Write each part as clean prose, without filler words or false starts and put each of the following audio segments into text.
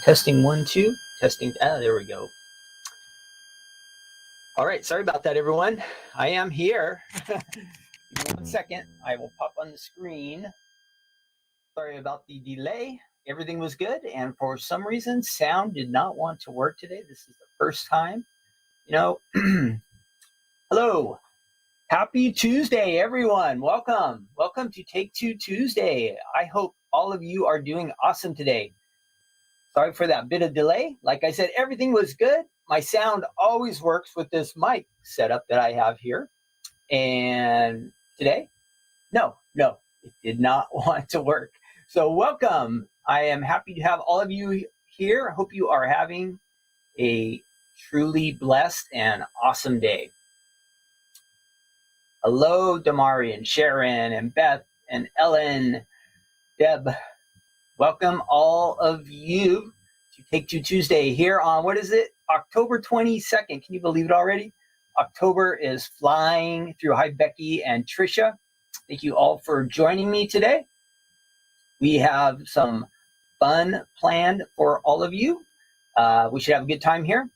Testing 1 2 testing. There we go. All right, sorry about that, everyone. I am here. Give me 1 second. I will pop on the screen. Sorry about the delay. Everything was good, and for some reason sound did not want to work today. This is the first time. Hello, happy Tuesday, everyone. Welcome to Take Two Tuesday. I hope all of you are doing awesome today. Sorry for that bit of delay. Like I said, everything was good. My sound always works with this mic setup that I have here. And today, no, it did not want to work. So welcome. I am happy to have all of you here. I hope you are having a truly blessed and awesome day. Hello, Damari and Sharon and Beth and Ellen, Deb. Welcome all of you to Take Two Tuesday here on, what is it? October 22nd. Can you believe it already? October is flying through. Hi, Becky and Trisha. Thank you all for joining me today. We have some fun planned for all of you. We should have a good time here.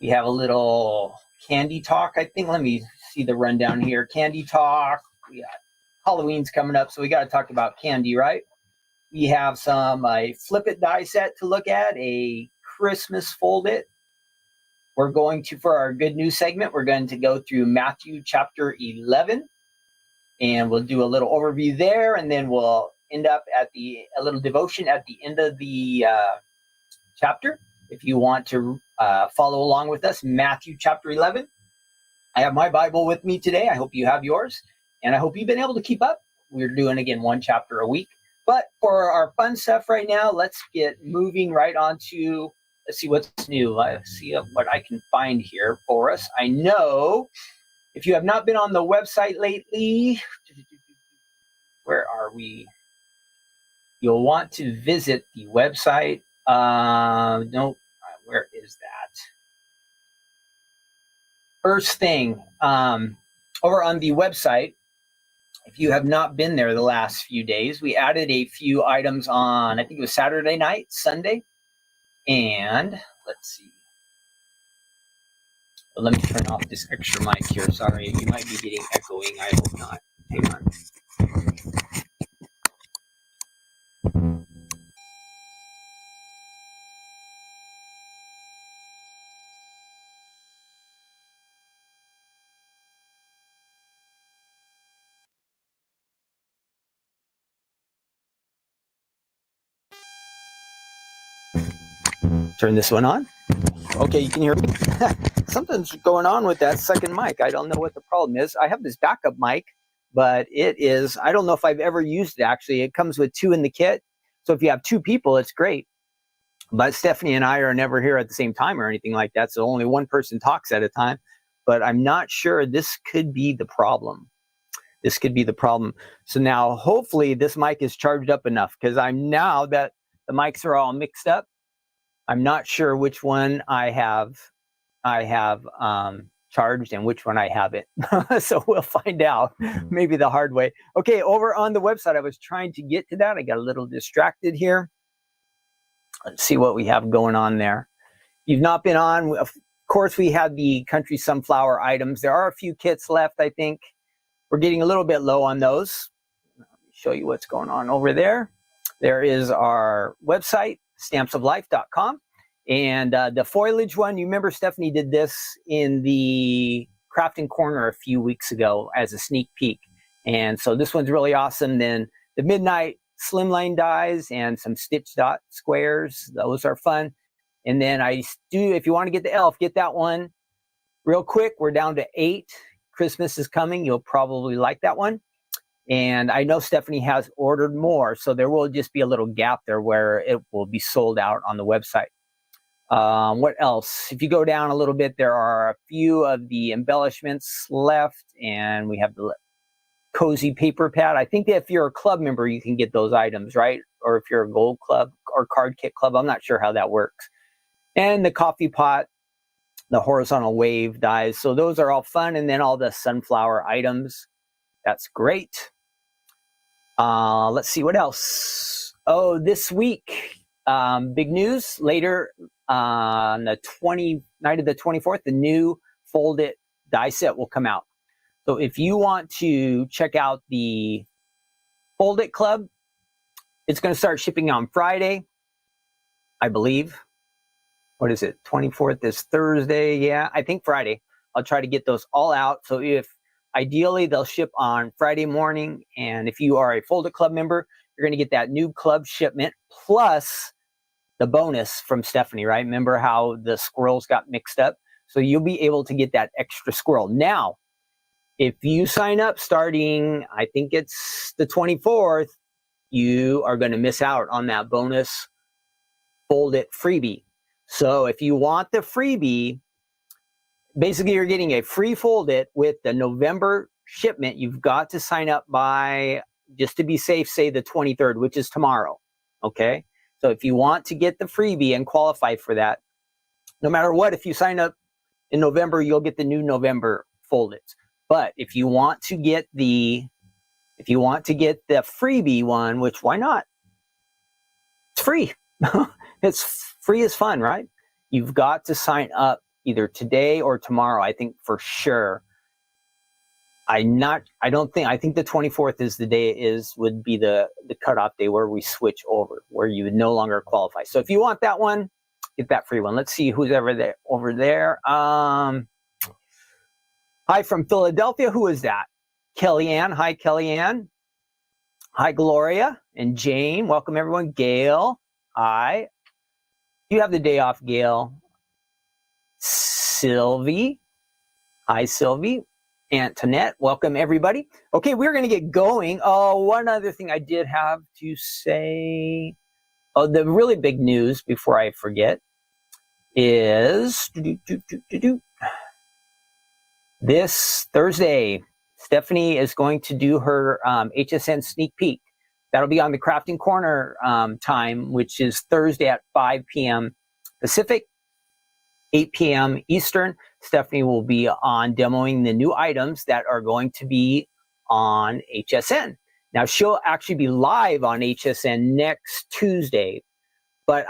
We have a little candy talk, I think. Let me see the rundown here. Candy talk. We got Halloween's coming up, so we got to talk about candy, right? We have some flip it die set to look at, a Christmas fold it. We're going to, for our good news segment, we're going to go through Matthew chapter 11, and we'll do a little overview there, and then we'll end up at a little devotion at the end of the chapter. If you want to follow along with us, Matthew chapter 11. I have my Bible with me today. I hope you have yours, and I hope you've been able to keep up. We're doing, again, one chapter a week. But for our fun stuff right now, let's get moving right on to, let's see what's new. Let's see what I can find here for us. I know if you have not been on the website lately, where are we? You'll want to visit the website. No, where is that? First thing, over on the website, if you have not been there the last few days, we added a few items on, I think it was Saturday night, Sunday. And let's see. Let me turn off this extra mic here. Sorry, you might be getting echoing. I hope not. Hang on. Turn this one on. Okay, you can hear me. Something's going on with that second mic. I don't know what the problem is. I have this backup mic, but it is, I don't know if I've ever used it actually. It comes with two in the kit. So if you have two people, it's great. But Stephanie and I are never here at the same time or anything like that. So only one person talks at a time. But I'm not sure. This could be the problem. This could be the problem. So now hopefully this mic is charged up enough, because I'm, now that the mics are all mixed up, I'm not sure which one I have charged and which one I haven't. So we'll find out, maybe the hard way. Okay, over on the website, I was trying to get to that. I got a little distracted here. Let's see what we have going on there. You've not been on. Of course, we have the country sunflower items. There are a few kits left, I think. We're getting a little bit low on those. Let me show you what's going on over there. There is our website, stampsoflife.com. And the foliage one, you remember Stephanie did this in the crafting corner a few weeks ago as a sneak peek. And so this one's really awesome. Then the midnight slimline dies and some stitch dot squares. Those are fun. And then I do, if you want to get the elf, get that one real quick. We're down to 8. Christmas is coming. You'll probably like that one. And I know Stephanie has ordered more, so there will just be a little gap there where it will be sold out on the website. What else? If you go down a little bit, there are a few of the embellishments left, and we have the cozy paper pad. I think that if you're a club member, you can get those items, right? Or if you're a gold club or card kit club, I'm not sure how that works. And the coffee pot, the horizontal wave dies. So those are all fun. And then all the sunflower items. That's great. Let's see what else. Oh, this week big news later on the night of the 24th, the new Fold It die set will come out. So if you want to check out the Fold It Club, it's going to start shipping on Friday, I believe. What is it? 24th is Thursday. Yeah, I think Friday. I'll try to get those all out. So if ideally they'll ship on Friday morning, and if you are a Fold It Club member, you're going to get that new club shipment plus the bonus from Stephanie, right? Remember how the squirrels got mixed up? So you'll be able to get that extra squirrel. Now, if you sign up starting, I think it's the 24th, you are going to miss out on that bonus Fold It freebie. So if you want the freebie, basically you're getting a free Fold It with the November shipment. You've got to sign up by, just to be safe, say the 23rd, which is tomorrow. Okay? So if you want to get the freebie and qualify for that, no matter what, if you sign up in November, you'll get the new November Fold Its. But if you want to get the freebie one, which why not? It's free. It's free as fun, right? You've got to sign up either today or tomorrow, I think for sure. I think the 24th is the day would be the cutoff day where we switch over, where you would no longer qualify. So if you want that one, get that free one. Let's see who's over there. Hi from Philadelphia. Who is that? Kellyanne. Hi, Kellyanne. Hi, Gloria and Jane. Welcome, everyone. Gail. Hi. You have the day off, Gail. Sylvie. Hi, Sylvie. Antoinette. Welcome, everybody. Okay, we're going to get going. Oh, one other thing I did have to say. Oh, the really big news before I forget is this Thursday, Stephanie is going to do her HSN sneak peek. That'll be on the Crafting Corner time, which is Thursday at 5 p.m. Pacific, 8 p.m. Eastern. Stephanie will be on demoing the new items that are going to be on HSN. Now, she'll actually be live on HSN next Tuesday, but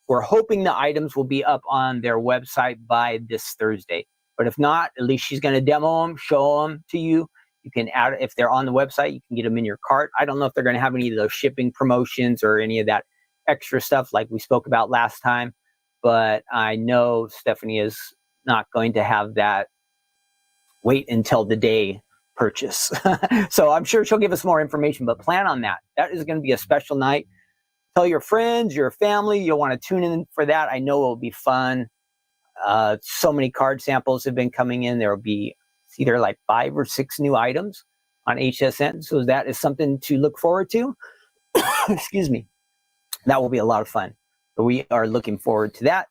we're hoping the items will be up on their website by this Thursday. But if not, at least she's going to demo them, show them to you. You can add, if they're on the website, you can get them in your cart. I don't know if they're going to have any of those shipping promotions or any of that extra stuff like we spoke about last time, but I know Stephanie is not going to have that wait until the day purchase. So I'm sure she'll give us more information, but plan on that. That is going to be a special night. Tell your friends, your family, you'll want to tune in for that. I know it'll be fun. So many card samples have been coming in. There will be either like 5 or 6 new items on HSN. So that is something to look forward to. Excuse me. That will be a lot of fun. But we are looking forward to that.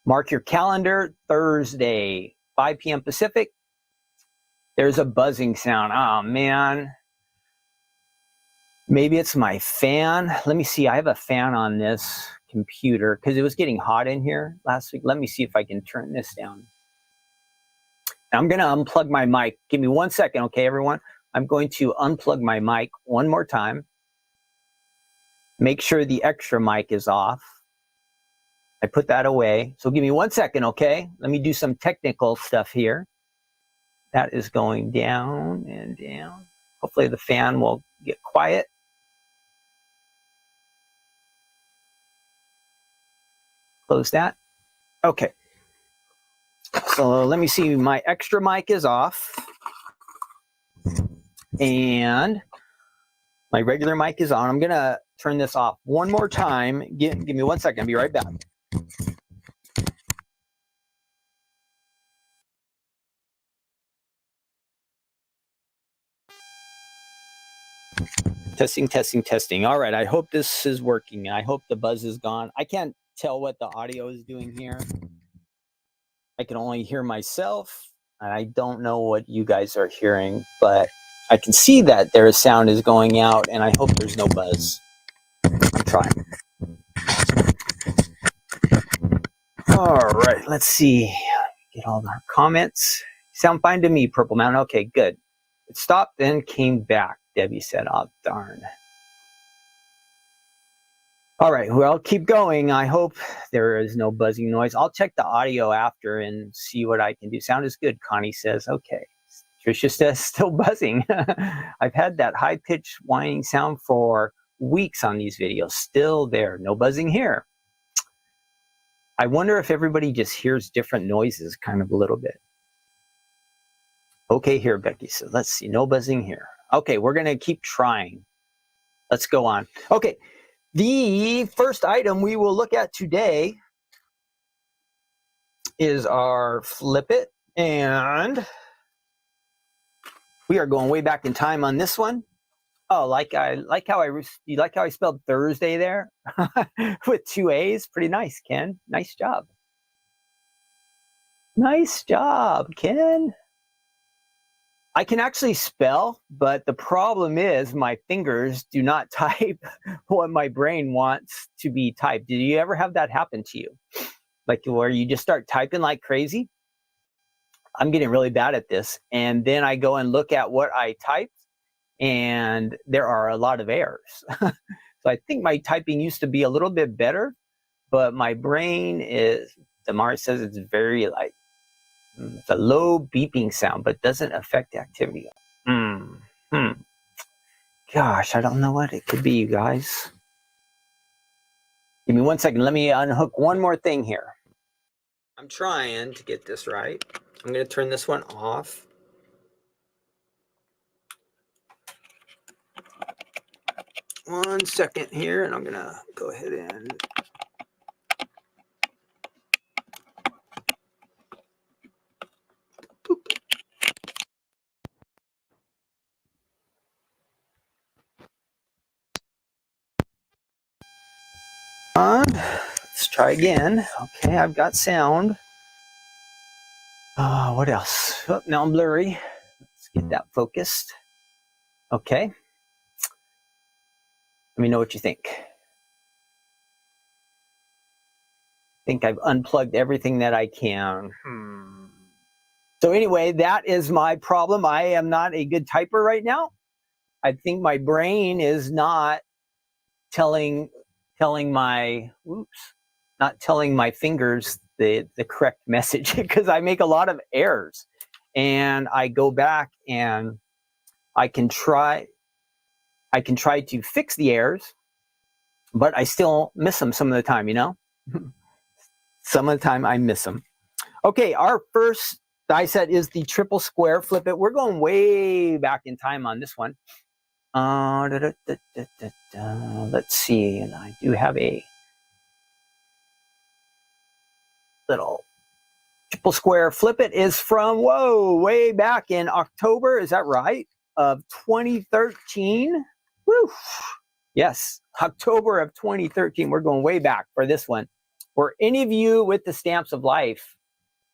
Mark your calendar, Thursday, 5 p.m. Pacific. There's a buzzing sound. Oh, man. Maybe it's my fan. Let me see. I have a fan on this computer because it was getting hot in here last week. Let me see if I can turn this down. I'm going to unplug my mic. Give me 1 second, okay, everyone? I'm going to unplug my mic one more time. Make sure the extra mic is off. I put that away. So give me 1 second, okay? Let me do some technical stuff here. That is going down and down. Hopefully the fan will get quiet. Close that. Okay. So let me see, my extra mic is off and my regular mic is on. I'm going to turn this off one more time. Give me 1 second. I'll be right back. Testing, testing, testing. All right. I hope this is working. I hope the buzz is gone. I can't tell what the audio is doing here. I can only hear myself, and I don't know what you guys are hearing, but I can see that their sound is going out, and I hope there's no buzz. I'm trying. All right, let's see. Get all our comments. Sound fine to me, Purple Mountain. Okay, good. It stopped, then came back, Debbie said. Oh, darn. All right, well, keep going. I hope there is no buzzing noise. I'll check the audio after and see what I can do. Sound is good, Connie says. Okay. Tricia says still buzzing. I've had that high-pitched whining sound for weeks on these videos. Still there. No buzzing here. I wonder if everybody just hears different noises kind of a little bit. Okay here, Becky. So let's see. No buzzing here. Okay, we're going to keep trying. Let's go on. Okay, the first item we will look at today is our Flip It. And we are going way back in time on this one. Oh, you like how I spelled Thursday there with 2 A's? Pretty nice, Ken. Nice job. Nice job, Ken. I can actually spell, but the problem is my fingers do not type what my brain wants to be typed. Did you ever have that happen to you? Like where you just start typing like crazy? I'm getting really bad at this. And then I go and look at what I typed, and there are a lot of errors. So I think my typing used to be a little bit better, but my brain is, Damari says it's very like, it's a low beeping sound, but doesn't affect the activity. Gosh, I don't know what it could be, you guys. Give me 1 second. Let me unhook one more thing here. I'm trying to get this right. I'm going to turn this one off. One second here, and I'm going to go ahead and boop. Let's try again. Okay, I've got sound. What else? Oh, now I'm blurry. Let's get that focused. Okay. Let me know what you think. I think I've unplugged everything that I can. So anyway, that is my problem. I am not a good typer right now. I think my brain is not telling my fingers the correct message, because I make a lot of errors, and I go back and I can try to fix the errors, but I still miss them some of the time, you know? Some of the time I miss them. Okay, our first die set is the triple square Flip It. We're going way back in time on this one. Let's see, and I do have a little triple square Flip It is from, way back in October, is that right? Of 2013. Woo! Yes, October of 2013. We're going way back for this one. For any of you with the Stamps of Life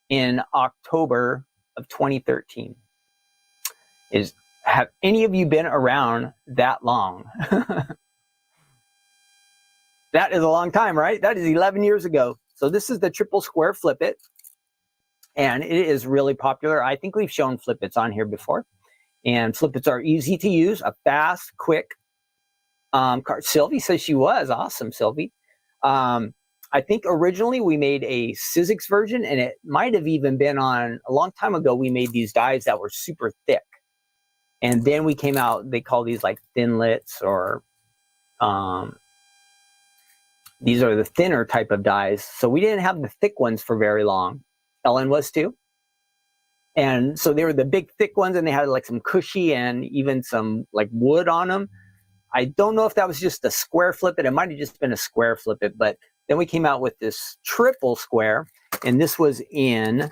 in October of 2013, have any of you been around that long? That is a long time, right? That is 11 years ago. So this is the triple square Flip It, and it is really popular. I think we've shown Flip Its on here before, and Flip Its are easy to use, a fast, quick card. Sylvie says she was. Awesome, Sylvie. I think originally we made a Sizzix version, and it might have even been on, a long time ago, we made these dies that were super thick. And then we came out, they call these like thinlits, or these are the thinner type of dies. So we didn't have the thick ones for very long. Ellen was too. And so they were the big thick ones, and they had like some cushy and even some like wood on them. I don't know if that was just a square Flip It. It might have just been a square Flip It, but then we came out with this triple square, and this was in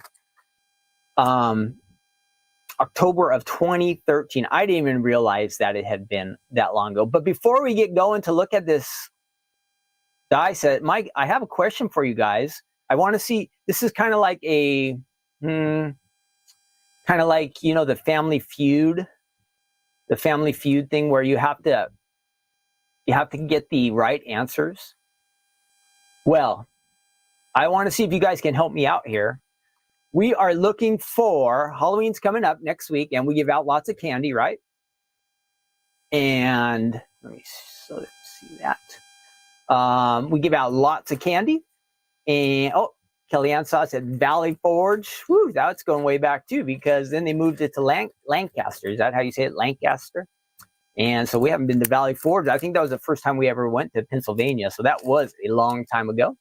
October of 2013. I didn't even realize that it had been that long ago. But before we get going to look at this die set, Mike, I have a question for you guys. I want to see, this is kind of like a, kind of like, you know, the Family Feud thing where you have to get the right answers. Well, I want to see if you guys can help me out here. We are looking for, Halloween's coming up next week, and we give out lots of candy, right? And let's see that. We give out lots of candy. And, oh, Kellyanne Sauce at Valley Forge. Woo, that's going way back too, because then they moved it to Lancaster. Is that how you say it? Lancaster? And so we haven't been to Valley Forge. I think that was the first time we ever went to Pennsylvania. So that was a long time ago.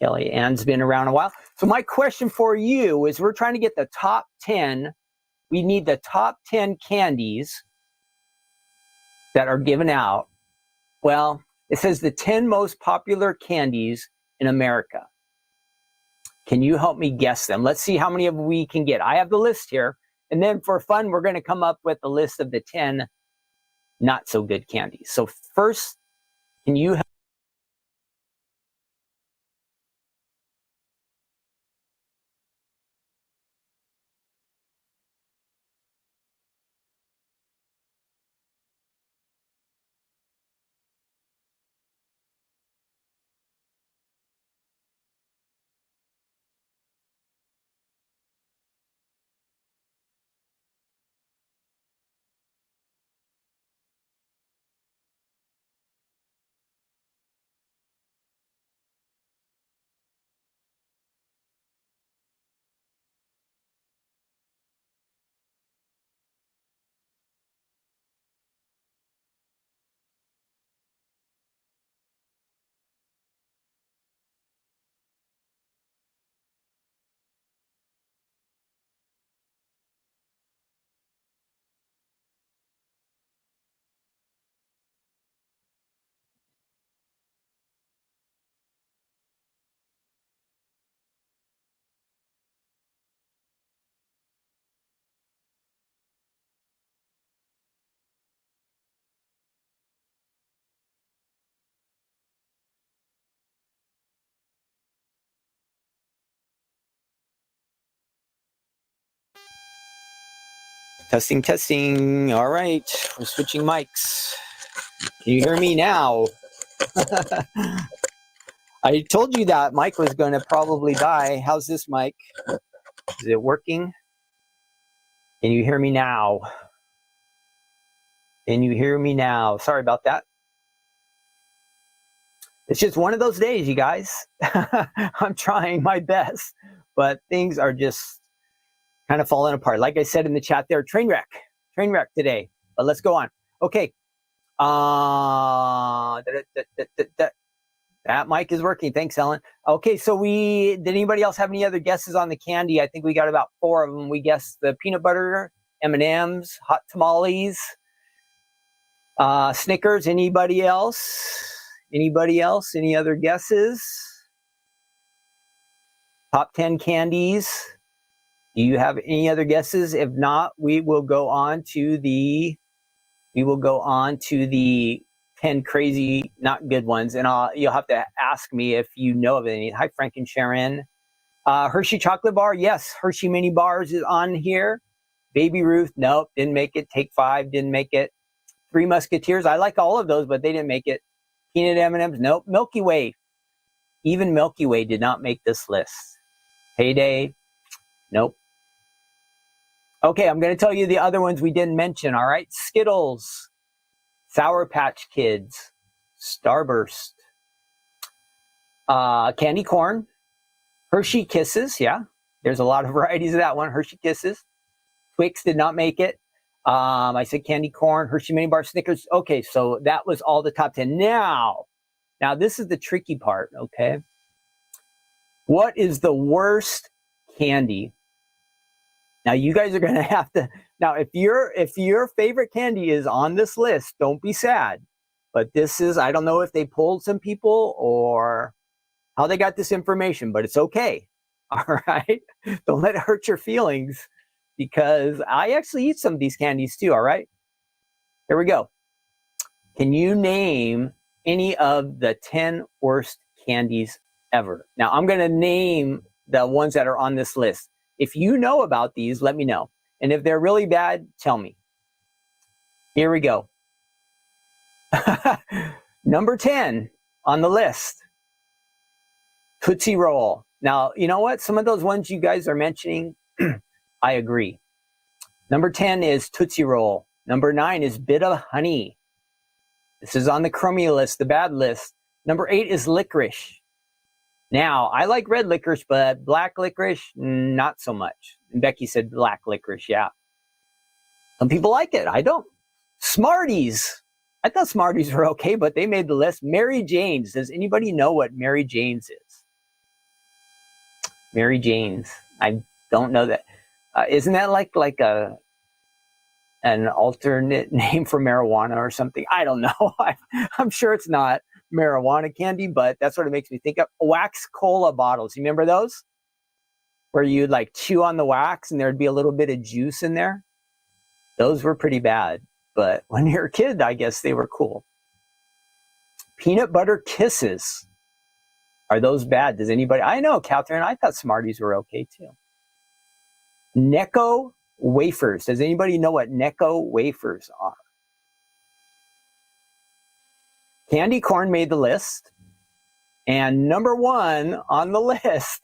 Kellyanne's been around a while. So my question for you is, we're trying to get the top 10. We need the top 10 candies that are given out. Well, it says the 10 most popular candies in America. Can you help me guess them? Let's see how many of we can get. I have the list here. And then for fun, we're going to come up with a list of the 10 not so good candies. So first, can you help? Testing, testing. All right, we're switching mics. Can you hear me now? I told you that mic was going to probably die. How's this mic? Is it working? Can you hear me now? Can you hear me now? Sorry about that. It's just one of those days, you guys. I'm trying my best, but things are just kind of falling apart. Like I said in the chat there, train wreck today. But let's go on. Okay. That mic is working. Thanks, Ellen. Okay, so did anybody else have any other guesses on the candy? I think we got about 4 of them. We guessed the peanut butter, M&Ms, hot tamales, Snickers. Anybody else? Anybody else? Any other guesses? Top 10 candies. Do you have any other guesses? If not, we will go on to the 10 crazy, not good ones. And you'll have to ask me if you know of any. Hi, Frank and Sharon. Hershey chocolate bar. Yes, Hershey mini bars is on here. Baby Ruth. Nope, didn't make it. Take 5, didn't make it. Three Musketeers. I like all of those, but they didn't make it. Peanut M&Ms. Nope. Milky Way. Even Milky Way did not make this list. Payday. Nope. Okay, I'm going to tell you the other ones we didn't mention, all right? Skittles, Sour Patch Kids, Starburst, candy corn, Hershey Kisses, yeah. There's a lot of varieties of that one. Hershey Kisses. Twix did not make it. I said candy corn, Hershey mini bar, Snickers. Okay, so that was all the top 10. Now this is the tricky part, okay? What is the worst candy? Now you guys are going to have to, now if your favorite candy is on this list, don't be sad. But this is, I don't know if they pulled some people or how they got this information, but it's okay. All right? Don't let it hurt your feelings, because I actually eat some of these candies too, all right? Here we go. Can you name any of the 10 worst candies ever? Now, I'm going to name the ones that are on this list. If you know about these, let me know. And if they're really bad, tell me. Here we go. Number 10 on the list, Tootsie Roll. Now, you know what? Some of those ones you guys are mentioning, I agree. Number 10 is Tootsie Roll. Number 9 is Bit of Honey. This is on the crummy list, the bad list. Number 8 is licorice. Now, I like red licorice, but black licorice, not so much. And Becky said black licorice, yeah. Some people like it. I don't. Smarties. I thought Smarties were okay, but they made the list. Mary Jane's. Does anybody know what Mary Jane's is? Mary Jane's. I don't know that. Isn't that like an alternate name for marijuana or something? I don't know. I'm sure it's not marijuana candy, but that's what it makes me think of. Wax cola bottles. You remember those? Where you'd like chew on the wax and there'd be a little bit of juice in there. Those were pretty bad. But when you're a kid, I guess they were cool. Peanut butter kisses. Are those bad? Does anybody? I know, Catherine. I thought Smarties were okay too. Necco wafers. Does anybody know what Necco wafers are? Candy corn made the list. And number 1 on the list,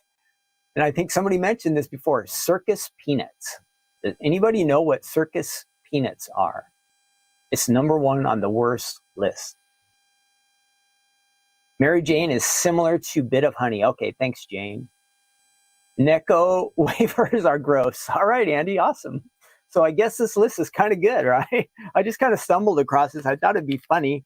and I think somebody mentioned this before, circus peanuts. Does anybody know what circus peanuts are? It's number 1 on the worst list. Mary Jane is similar to Bit of Honey. Okay, thanks, Jane. Necco wafers are gross. All right, Andy, awesome. So I guess this list is kind of good, right? I just kind of stumbled across this. I thought it'd be funny.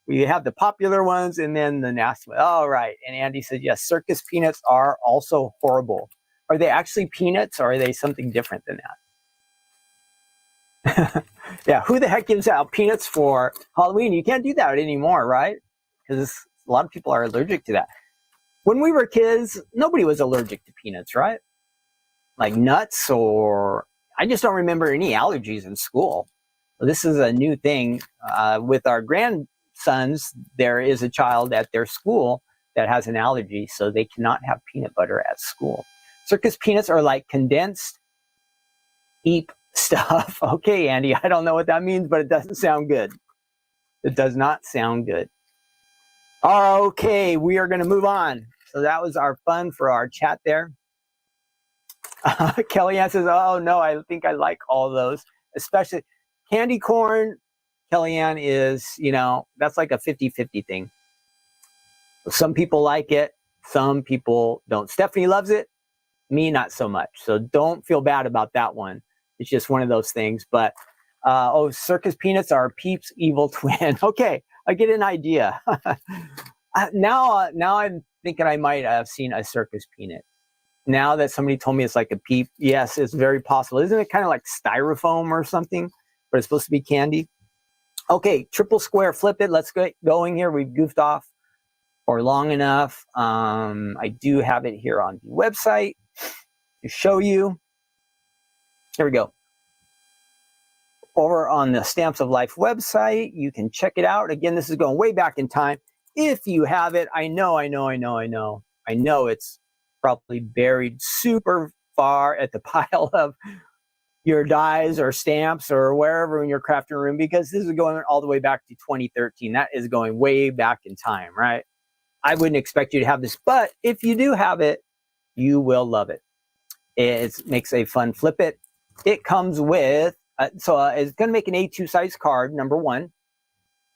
We have the popular ones and then the nasty ones. All right. And Andy said, yes, circus peanuts are also horrible. Are they actually peanuts or are they something different than that? Yeah, who the heck gives out peanuts for Halloween? You can't do that anymore, right? Because a lot of people are allergic to that. When we were kids, nobody was allergic to peanuts, right? Like nuts or... I just don't remember any allergies in school. This is a new thing. With our grandsons, there is a child at their school that has an allergy, so they cannot have peanut butter at school. Circus peanuts are like condensed eep stuff. Okay, Andy, I don't know what that means, but it doesn't sound good. It does not sound good. Okay, we are going to move on. So that was our fun for our chat there. Kellyanne says, oh, no, I think I like all those, especially candy corn. Kellyanne is, that's like a 50-50 thing. Some people like it. Some people don't. Stephanie loves it. Me, not so much. So don't feel bad about that one. It's just one of those things. But, circus peanuts are Peep's evil twin. Okay, I get an idea. Now I'm thinking I might have seen a circus peanut. Now that somebody told me it's like a Peep, yes, it's very possible. Isn't it kind of like styrofoam or something? But it's supposed to be candy. Okay, triple square, flip it. Let's get going here. We've goofed off for long enough. I do have it here on the website to show you. Here we go. Over on the Stamps of Life website, you can check it out. Again, this is going way back in time. If you have it, I know it's probably buried super far at the pile of your dies or stamps or wherever in your crafting room, because this is going all the way back to 2013. That is going way back in time, right? I wouldn't expect you to have this, but if you do have it, you will love it. It makes a fun flip it. It comes with, it's going to make an A2 size card, number 1.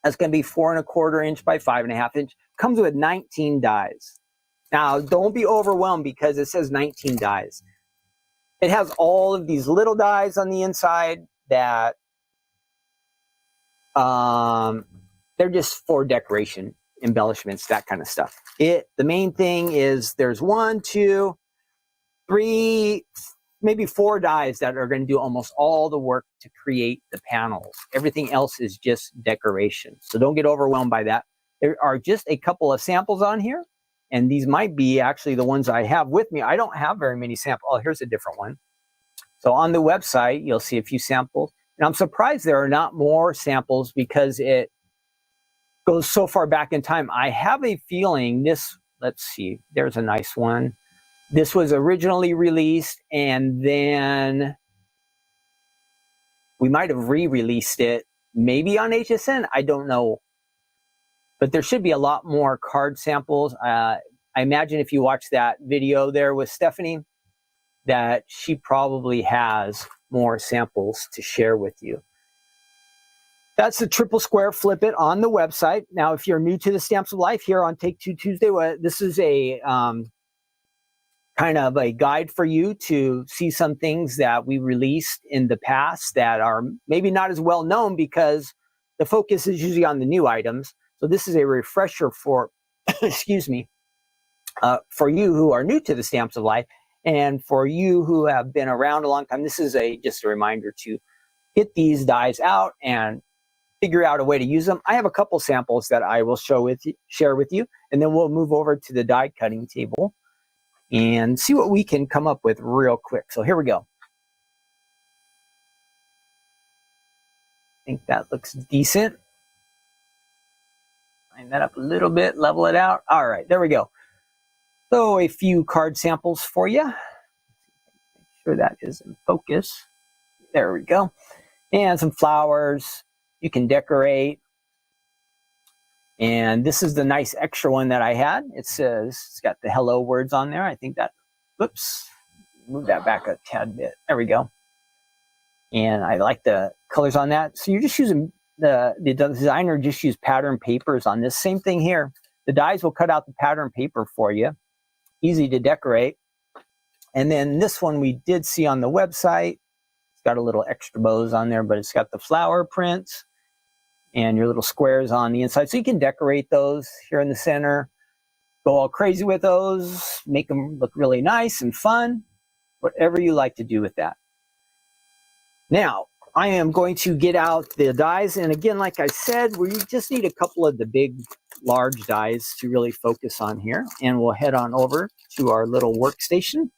That's going to be 4 1/4 inch by 5 1/2 inch. Comes with 19 dies. Now, don't be overwhelmed because it says 19 dies. It has all of these little dies on the inside that they're just for decoration, embellishments, that kind of stuff. The main thing is there's 1, 2, 3, maybe 4 dies that are going to do almost all the work to create the panels. Everything else is just decoration. So don't get overwhelmed by that. There are just a couple of samples on here. And these might be actually the ones I have with me. I don't have very many samples. Oh, here's a different one. So on the website, you'll see a few samples. And I'm surprised there are not more samples because it goes so far back in time. I have a feeling this, let's see, there's a nice one. This was originally released and then we might have re-released it, maybe on HSN. I don't know. But there should be a lot more card samples. I imagine if you watch that video there with Stephanie, that she probably has more samples to share with you. That's the triple square flip it on the website. Now, if you're new to the Stamps of Life here on Take Two Tuesday, this is a kind of a guide for you to see some things that we released in the past that are maybe not as well known because the focus is usually on the new items. So this is a refresher for, excuse me, for you who are new to the Stamps of Life, and for you who have been around a long time. This is just a reminder to get these dies out and figure out a way to use them. I have a couple samples that I will share with you, and then we'll move over to the die cutting table and see what we can come up with real quick. So here we go. I think that looks decent. Line that up a little bit, level it out. All right, there we go. So a few card samples for you. Make sure that is in focus. There we go. And some flowers. You can decorate. And this is the nice extra one that I had. It says, it's got the hello words on there. I think that, whoops, move that back a tad bit. There we go. And I like the colors on that. So you're just using, the designer just used pattern papers on this. Same thing here. The dies will cut out the pattern paper for you. Easy to decorate. And then this one we did see on the website. It's got a little extra bows on there, but it's got the flower prints and your little squares on the inside. So you can decorate those here in the center. Go all crazy with those. Make them look really nice and fun. Whatever you like to do with that. Now, I am going to get out the dies. And again, like I said, we just need a couple of the big, large dies to really focus on here. And we'll head on over to our little workstation.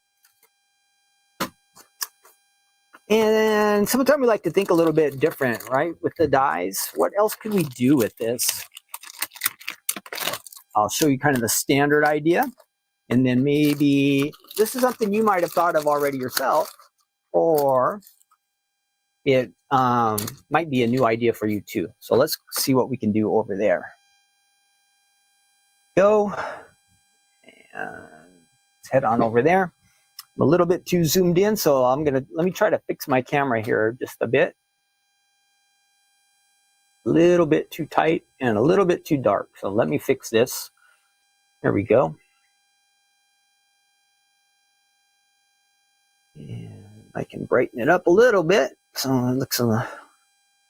And sometimes we like to think a little bit different, right? With the dies, what else could we do with this? I'll show you kind of the standard idea. And then maybe this is something you might have thought of already yourself, or it might be a new idea for you too. So let's see what we can do over there. Go. And let's head on over there. I'm a little bit too zoomed in, so let me try to fix my camera here just a bit. A little bit too tight and a little bit too dark. So let me fix this. There we go. And I can brighten it up a little bit so it looks a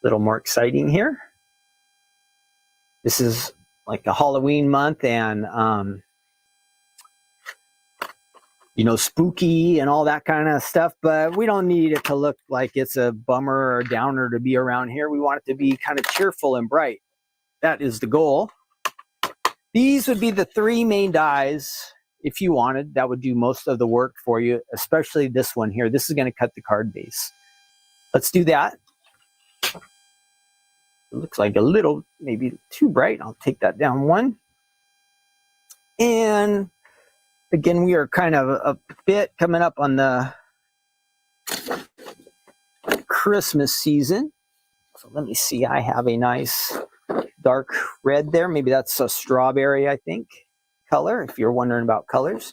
little more exciting here. This is like a Halloween month and you know, spooky and all that kind of stuff, but we don't need it to look like it's a bummer or downer to be around here. We want it to be kind of cheerful and bright. That is the goal. These would be the three main dies if you wanted. That would do most of the work for you, especially this one here. This is going to cut the card base. Let's do that. It looks like a little, maybe too bright. I'll take that down one. And again, we are kind of a bit coming up on the Christmas season. So let me see. I have a nice dark red there. Maybe that's a strawberry, I think, color, if you're wondering about colors.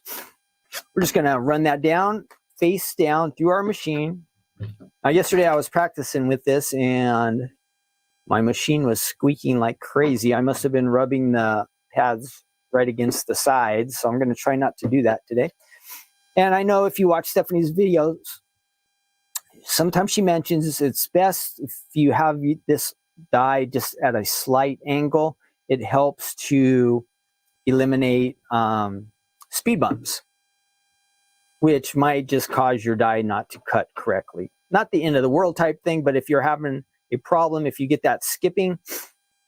We're just going to run that down, face down through our machine. Now, yesterday I was practicing with this, and my machine was squeaking like crazy. I must have been rubbing the pads right against the sides, so I'm going to try not to do that today. And I know if you watch Stephanie's videos, sometimes she mentions it's best if you have this die just at a slight angle. It helps to eliminate speed bumps, which might just cause your die not to cut correctly. Not the end of the world type thing, but if you're having a problem, if you get that skipping,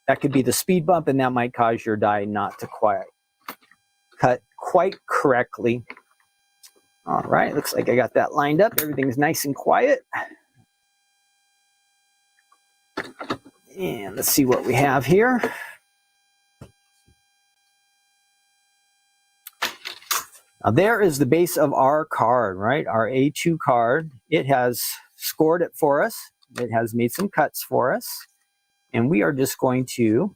that could be the speed bump, and that might cause your die not to cut quite correctly. All right, looks like I got that lined up. Everything's nice and quiet. And let's see what we have here. Now there is the base of our card, right? Our A2 card. It has scored it for us. It has made some cuts for us. And we are just going to,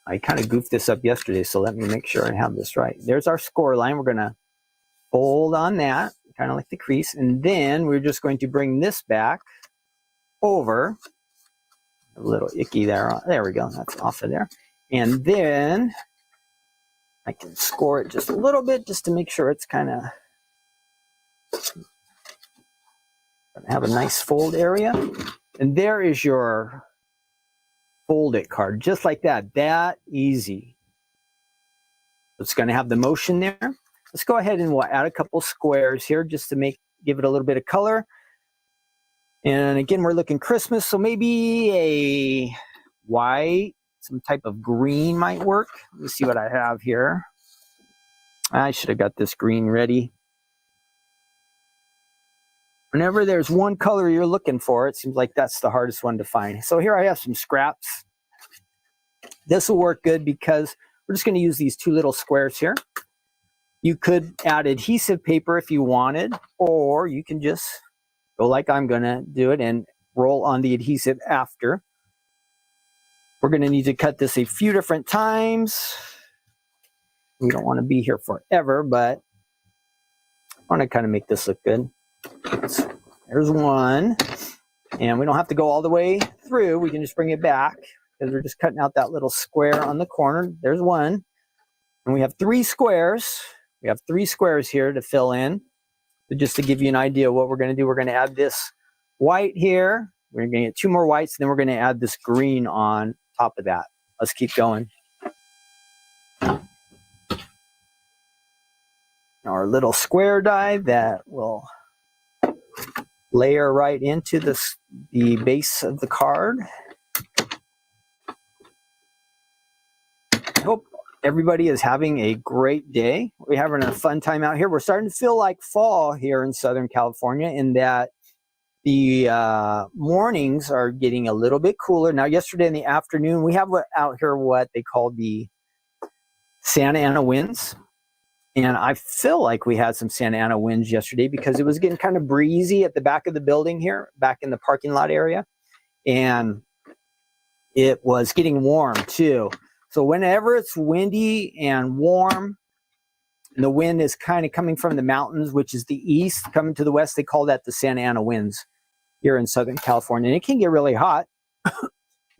I kind of goofed this up yesterday, so let me make sure I have this right. There's our score line. We're going to fold on that, kind of like the crease. And then we're just going to bring this back over. A little icky there. There we go. That's off of there. And then I can score it just a little bit just to make sure it's kind of have a nice fold area. And there is your fold it card, just like that. That easy. It's going to have the motion there. Let's go ahead and we'll add a couple squares here just to give it a little bit of color. And again, we're looking Christmas, so maybe a white, some type of green might work. Let's see what I have here. I should have got this green ready. Whenever there's one color you're looking for, it seems like that's the hardest one to find. So here I have some scraps. This will work good because we're just going to use these two little squares here. You could add adhesive paper if you wanted, or you can just go like I'm going to do it and roll on the adhesive after. We're going to need to cut this a few different times. We don't want to be here forever, but I want to kind of make this look good. There's one. And we don't have to go all the way through. We can just bring it back because we're just cutting out that little square on the corner. There's one. And we have 3 squares. We have 3 squares here to fill in. But just to give you an idea of what we're going to do, we're going to add this white here. We're going to get 2 more whites, and then we're going to add this green on top of that. Let's keep going. Our little square die that will layer right into the base of the card. I hope everybody is having a great day. We're having a fun time out here. We're starting to feel like fall here in Southern California in that the mornings are getting a little bit cooler. Now, yesterday in the afternoon, we have out here what they call the Santa Ana winds. And I feel like we had some Santa Ana winds yesterday because it was getting kind of breezy at the back of the building here, back in the parking lot area. And it was getting warm too. So whenever it's windy and warm, and the wind is kind of coming from the mountains, which is the east, coming to the west, they call that the Santa Ana winds here in Southern California. And it can get really hot.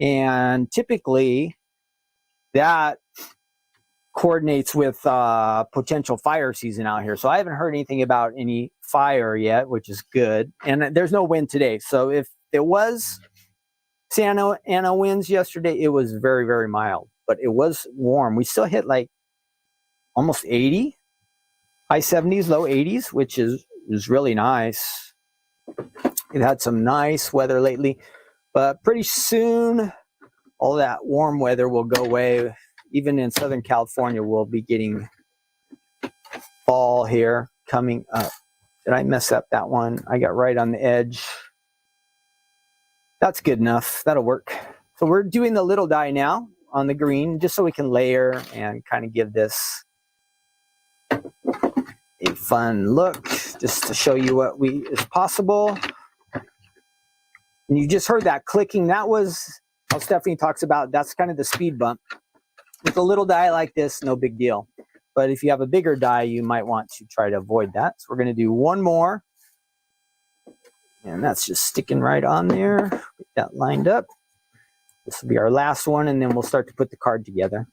And typically that coordinates with potential fire season out here. So I haven't heard anything about any fire yet, which is good. And there's no wind today. So if it was Santa Ana winds yesterday, it was very, very mild. But it was warm. We still hit like almost 80, high 70s, low 80s, which is really nice. We've had some nice weather lately. But pretty soon, all that warm weather will go away. Even in Southern California, we'll be getting fall here coming up. Did I mess up that one? I got right on the edge. That's good enough. That'll work. So we're doing the little die now on the green, just so we can layer and kind of give this a fun look, just to show you what is possible. And you just heard that clicking. That was how Stephanie talks about, that's kind of the speed bump. With a little die like this, no big deal. But if you have a bigger die, you might want to try to avoid that. So we're going to do one more. And that's just sticking right on there. Get that lined up. This will be our last one, and then we'll start to put the card together.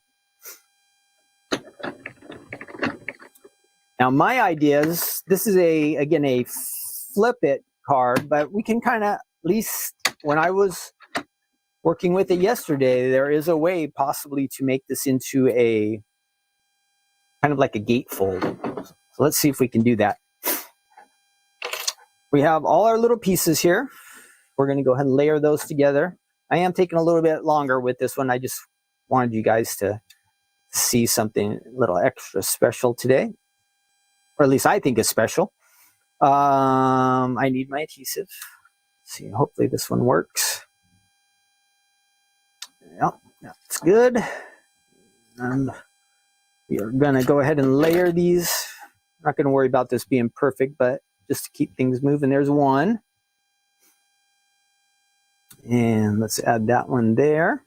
Now, my idea is, this is again a flip it card, but we can kind of, at least when I was working with it yesterday, there is a way possibly to make this into a kind of like a gatefold. So let's see if we can do that. We have all our little pieces here. We're going to go ahead and layer those together. I am taking a little bit longer with this one. I just wanted you guys to see something a little extra special today, or at least I think is special. I need my adhesive. Let's see, hopefully this one works. Yep, that's good. And we are going to go ahead and layer these. I'm not going to worry about this being perfect, but just to keep things moving. There's one. And let's add that one there.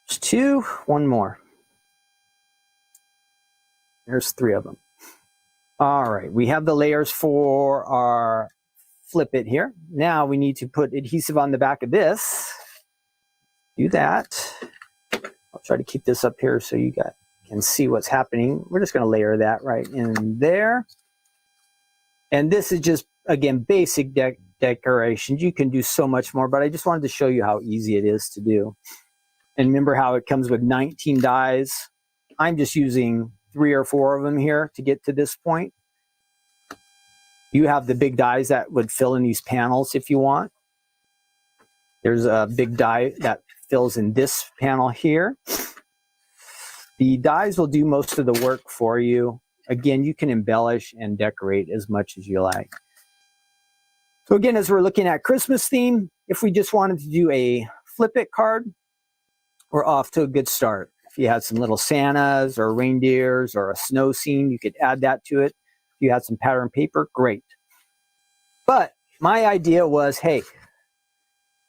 There's 2, one more. There's 3 of them. All right, we have the layers for our flip it here. Now we need to put adhesive on the back of this. Do that. I'll try to keep this up here so you guys can see what's happening. We're just going to layer that right in there. And this is just, again, basic decorations. You can do so much more, but I just wanted to show you how easy it is to do. And remember how it comes with 19 dies. I'm just using 3 or 4 of them here to get to this point. You have the big dies that would fill in these panels if you want. There's a big die that fills in this panel here. The dies will do most of the work for you. Again, you can embellish and decorate as much as you like. So again, as we're looking at Christmas theme, if we just wanted to do a flip it card, we're off to a good start. If you had some little Santas or reindeers or a snow scene, you could add that to it. If you had some pattern paper, great. But my idea was, hey,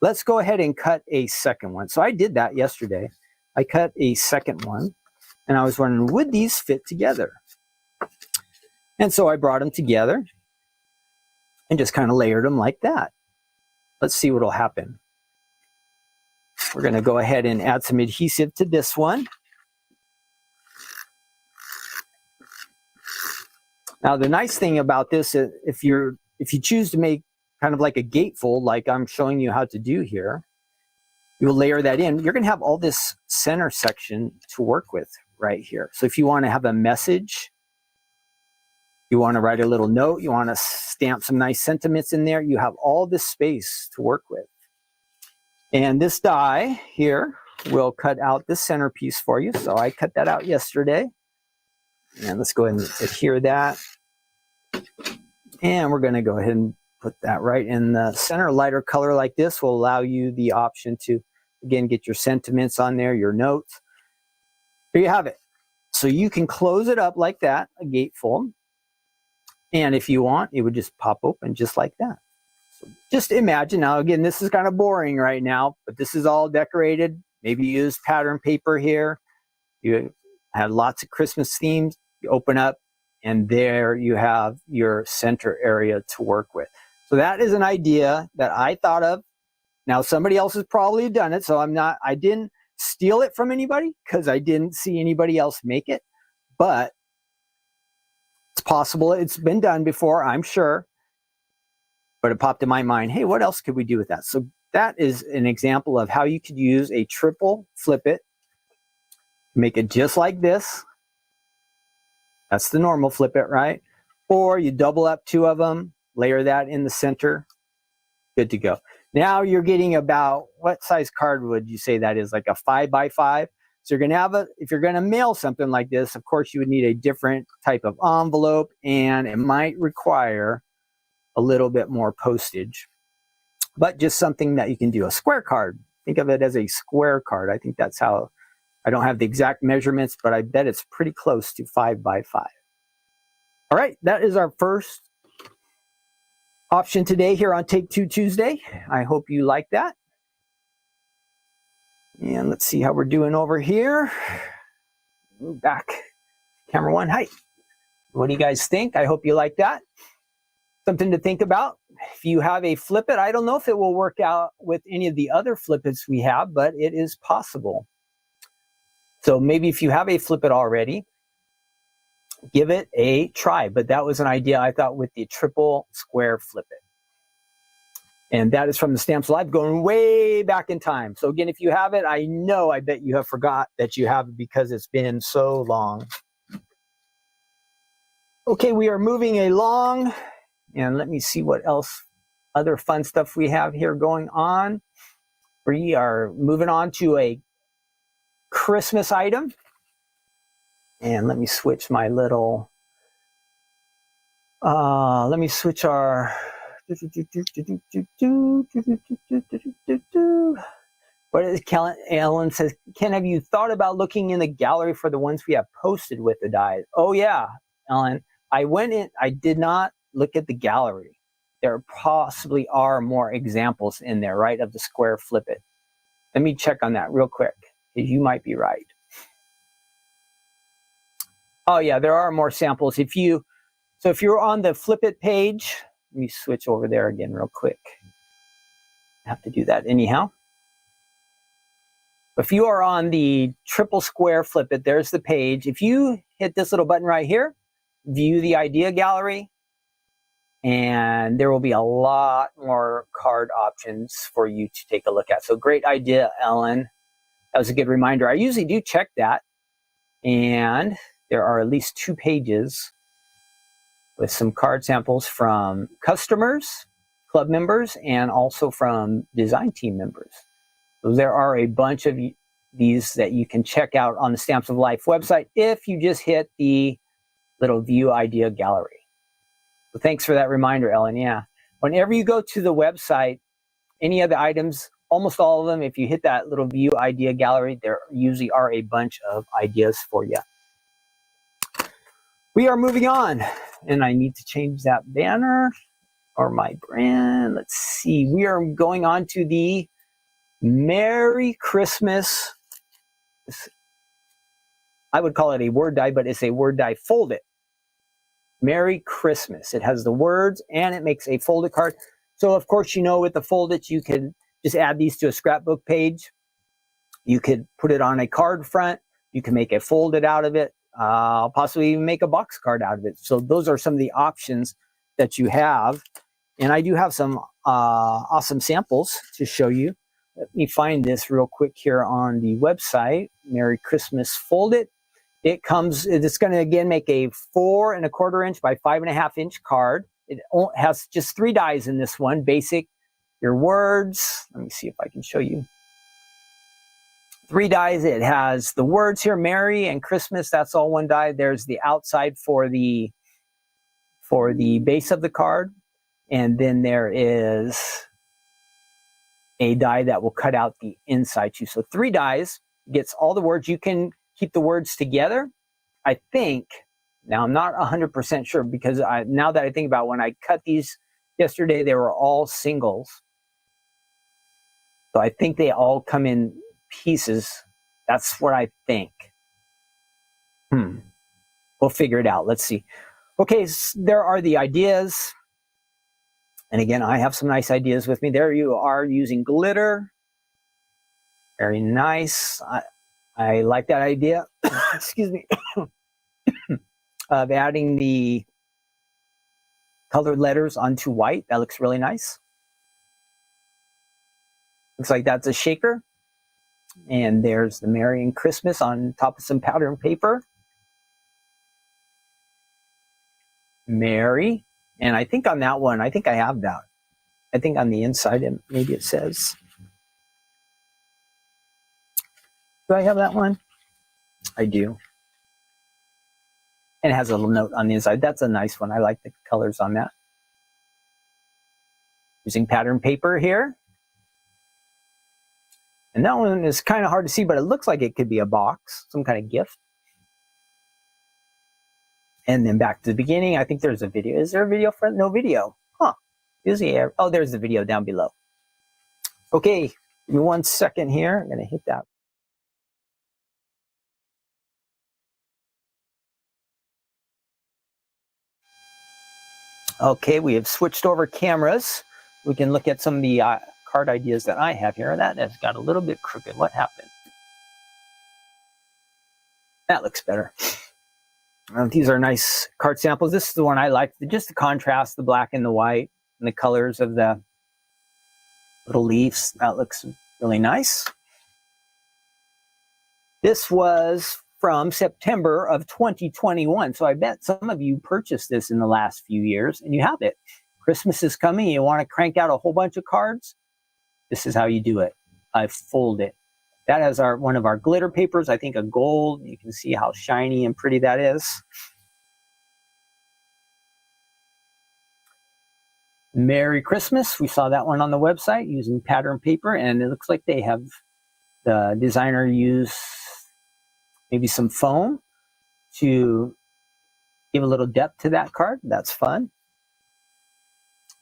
let's go ahead and cut a second one. So I did that yesterday. I cut a second one, and I was wondering, would these fit together? And so I brought them together and just kind of layered them like that. Let's see what will happen. We're going to go ahead and add some adhesive to this one. Now, the nice thing about this is if you choose to make kind of like a gatefold, like I'm showing you how to do here, you'll layer that in. You're going to have all this center section to work with right here. So if you want to have a message, you want to write a little note, you want to stamp some nice sentiments in there, you have all this space to work with. And this die here will cut out this centerpiece for you. So I cut that out yesterday. And let's go ahead and adhere that. And we're going to go ahead and put that right in the center. A lighter color like this will allow you the option to, again, get your sentiments on there, your notes. There you have it. So you can close it up like that, a gatefold. And if you want, it would just pop open just like that. So just imagine, now again, this is kind of boring right now, but this is all decorated. Maybe you use pattern paper here. You had lots of Christmas themes. You open up, and there you have your center area to work with. So that is an idea that I thought of. Now, somebody else has probably done it, so I didn't steal it from anybody because I didn't see anybody else make it, but it's possible it's been done before, I'm sure. But it popped in my mind, hey, what else could we do with that? So that is an example of how you could use a triple flip it, make it just like this. That's the normal flip it, right? Or you double up 2 of them, layer that in the center, good to go. Now you're getting about, what size card would you say that is? Like a 5x5? So you're going to have if you're going to mail something like this, of course you would need a different type of envelope, and it might require a little bit more postage, but just something that you can do. A square card, think of it as a square card. I think that's how, I don't have the exact measurements, but I bet it's pretty close to 5x5. All right, that is our first option today here on Take Two Tuesday. I hope you like that. And let's see how we're doing over here. Move back. Camera 1, hi. What do you guys think? I hope you like that. Something to think about. If you have a flip it, I don't know if it will work out with any of the other flip its we have, but it is possible. So maybe if you have a flip it already, give it a try. But that was an idea I thought with the triple square flip it. And that is from the Stamps Live, going way back in time. So again, if you have it, I bet you have forgot that you have it because it's been so long. Okay, we are moving along. And let me see what else, other fun stuff we have here going on. We are moving on to a Christmas item. And let me switch my little, let me switch our, what is Ellen says, Ken, have you thought about looking in the gallery for the ones we have posted with the dies? Oh yeah, Ellen, I went in, I did not look at the gallery. There possibly are more examples in there, right, of the square flip it. Let me check on that real quick. You might be right. So yeah, there are more samples. So if you're on the Flip It page, let me switch over there again real quick. I have to do that anyhow. If you are on the triple square Flip It, there's the page. If you hit this little button right here, view the idea gallery, and there will be a lot more card options for you to take a look at. So great idea, Ellen. That was a good reminder. I usually do check that. And there are at least 2 pages with some card samples from customers, club members, and also from design team members. So there are a bunch of these that you can check out on the Stamps of Life website if you just hit the little view idea gallery. So thanks for that reminder, Ellen. Yeah. Whenever you go to the website, any of the items, almost all of them, if you hit that little view idea gallery, there usually are a bunch of ideas for you. We are moving on, and I need to change that banner or my brand. Let's see. We are going on to the Merry Christmas. I would call it a word die, but it's a word die Fold It. Merry Christmas. It has the words and it makes a folded card. So of course, you know, with the Fold It, you can just add these to a scrapbook page. You could put it on a card front. You can make a folded out of it. Possibly even make a box card out of it. So those are some of the options that you have. And I do have some awesome samples to show you. Let me find this real quick here on the website. Merry Christmas Fold It. It's going to again make a 4 1/4 inch by 5 1/2 inch card. It has just 3 dies in this one. Basic, your words. Let me see if I can show you. 3 dies. It has the words here, Merry and Christmas. That's all 1 die. There's the outside for the base of the card. And then there is a die that will cut out the inside too. So 3 dies gets all the words. You can keep the words together. I think, now I'm not 100% sure because now that I think about it, when I cut these yesterday, they were all singles. So I think they all come in pieces. That's what I think. We'll figure it out. Let's see. Okay, so there are the ideas. And again, I have some nice ideas with me. There you are using glitter. Very nice. I like that idea. Excuse me. Of adding the colored letters onto white. That looks really nice. Looks like that's a shaker. And there's the Merry and Christmas on top of some pattern paper. Merry. And I think on that one, I think I have that. I think on the inside, maybe it says. Do I have that one? I do. And it has a little note on the inside. That's a nice one. I like the colors on that. Using pattern paper here. And that one is kind of hard to see, but it looks like it could be a box, some kind of gift. And then back to the beginning, I think there's a video. Is there a video for no video? Huh. Oh, there's the video down below. Okay, give me 1 second here. I'm going to hit that. Okay, we have switched over cameras. We can look at some of the card ideas that I have here. That has got a little bit crooked. What happened? That looks better. These are nice card samples. This is the one I like. Just the contrast, the black and the white, and the colors of the little leaves. That looks really nice. This was from September of 2021. So I bet some of you purchased this in the last few years, and you have it. Christmas is coming. You want to crank out a whole bunch of cards? This is how you do it. I fold it. That has one of our glitter papers, I think a gold. You can see how shiny and pretty that is. Merry Christmas. We saw that one on the website using pattern paper, and it looks like they have the designer use maybe some foam to give a little depth to that card. That's fun.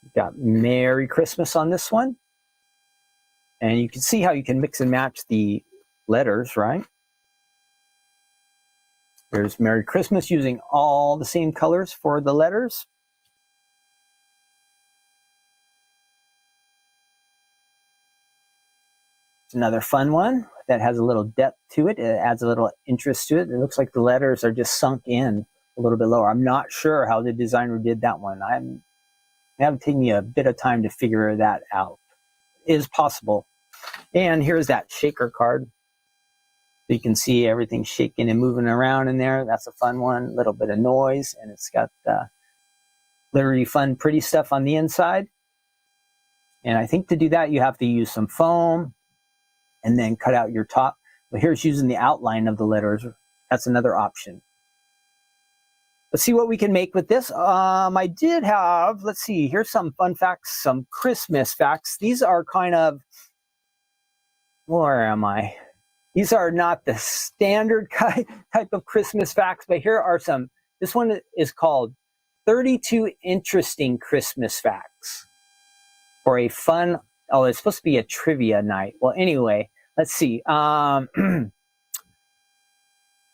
We've got Merry Christmas on this one. And you can see how you can mix and match the letters, right? There's Merry Christmas using all the same colors for the letters. It's another fun one that has a little depth to it. It adds a little interest to it. It looks like the letters are just sunk in a little bit lower. I'm not sure how the designer did that one. It have taken me a bit of time to figure that out. It is possible. And here's that shaker card. So you can see everything shaking and moving around in there. That's a fun one. A little bit of noise, and it's got literally fun, pretty stuff on the inside. And I think to do that, you have to use some foam and then cut out your top. But here's using the outline of the letters. That's another option. Let's see what we can make with this. I did have, let's see, here's some fun facts, some Christmas facts. These are kind of, where am I? These are not the standard type of Christmas facts, but here are some. This one is called 32 Interesting Christmas Facts for a fun, oh, it's supposed to be a trivia night. Well, anyway, let's see.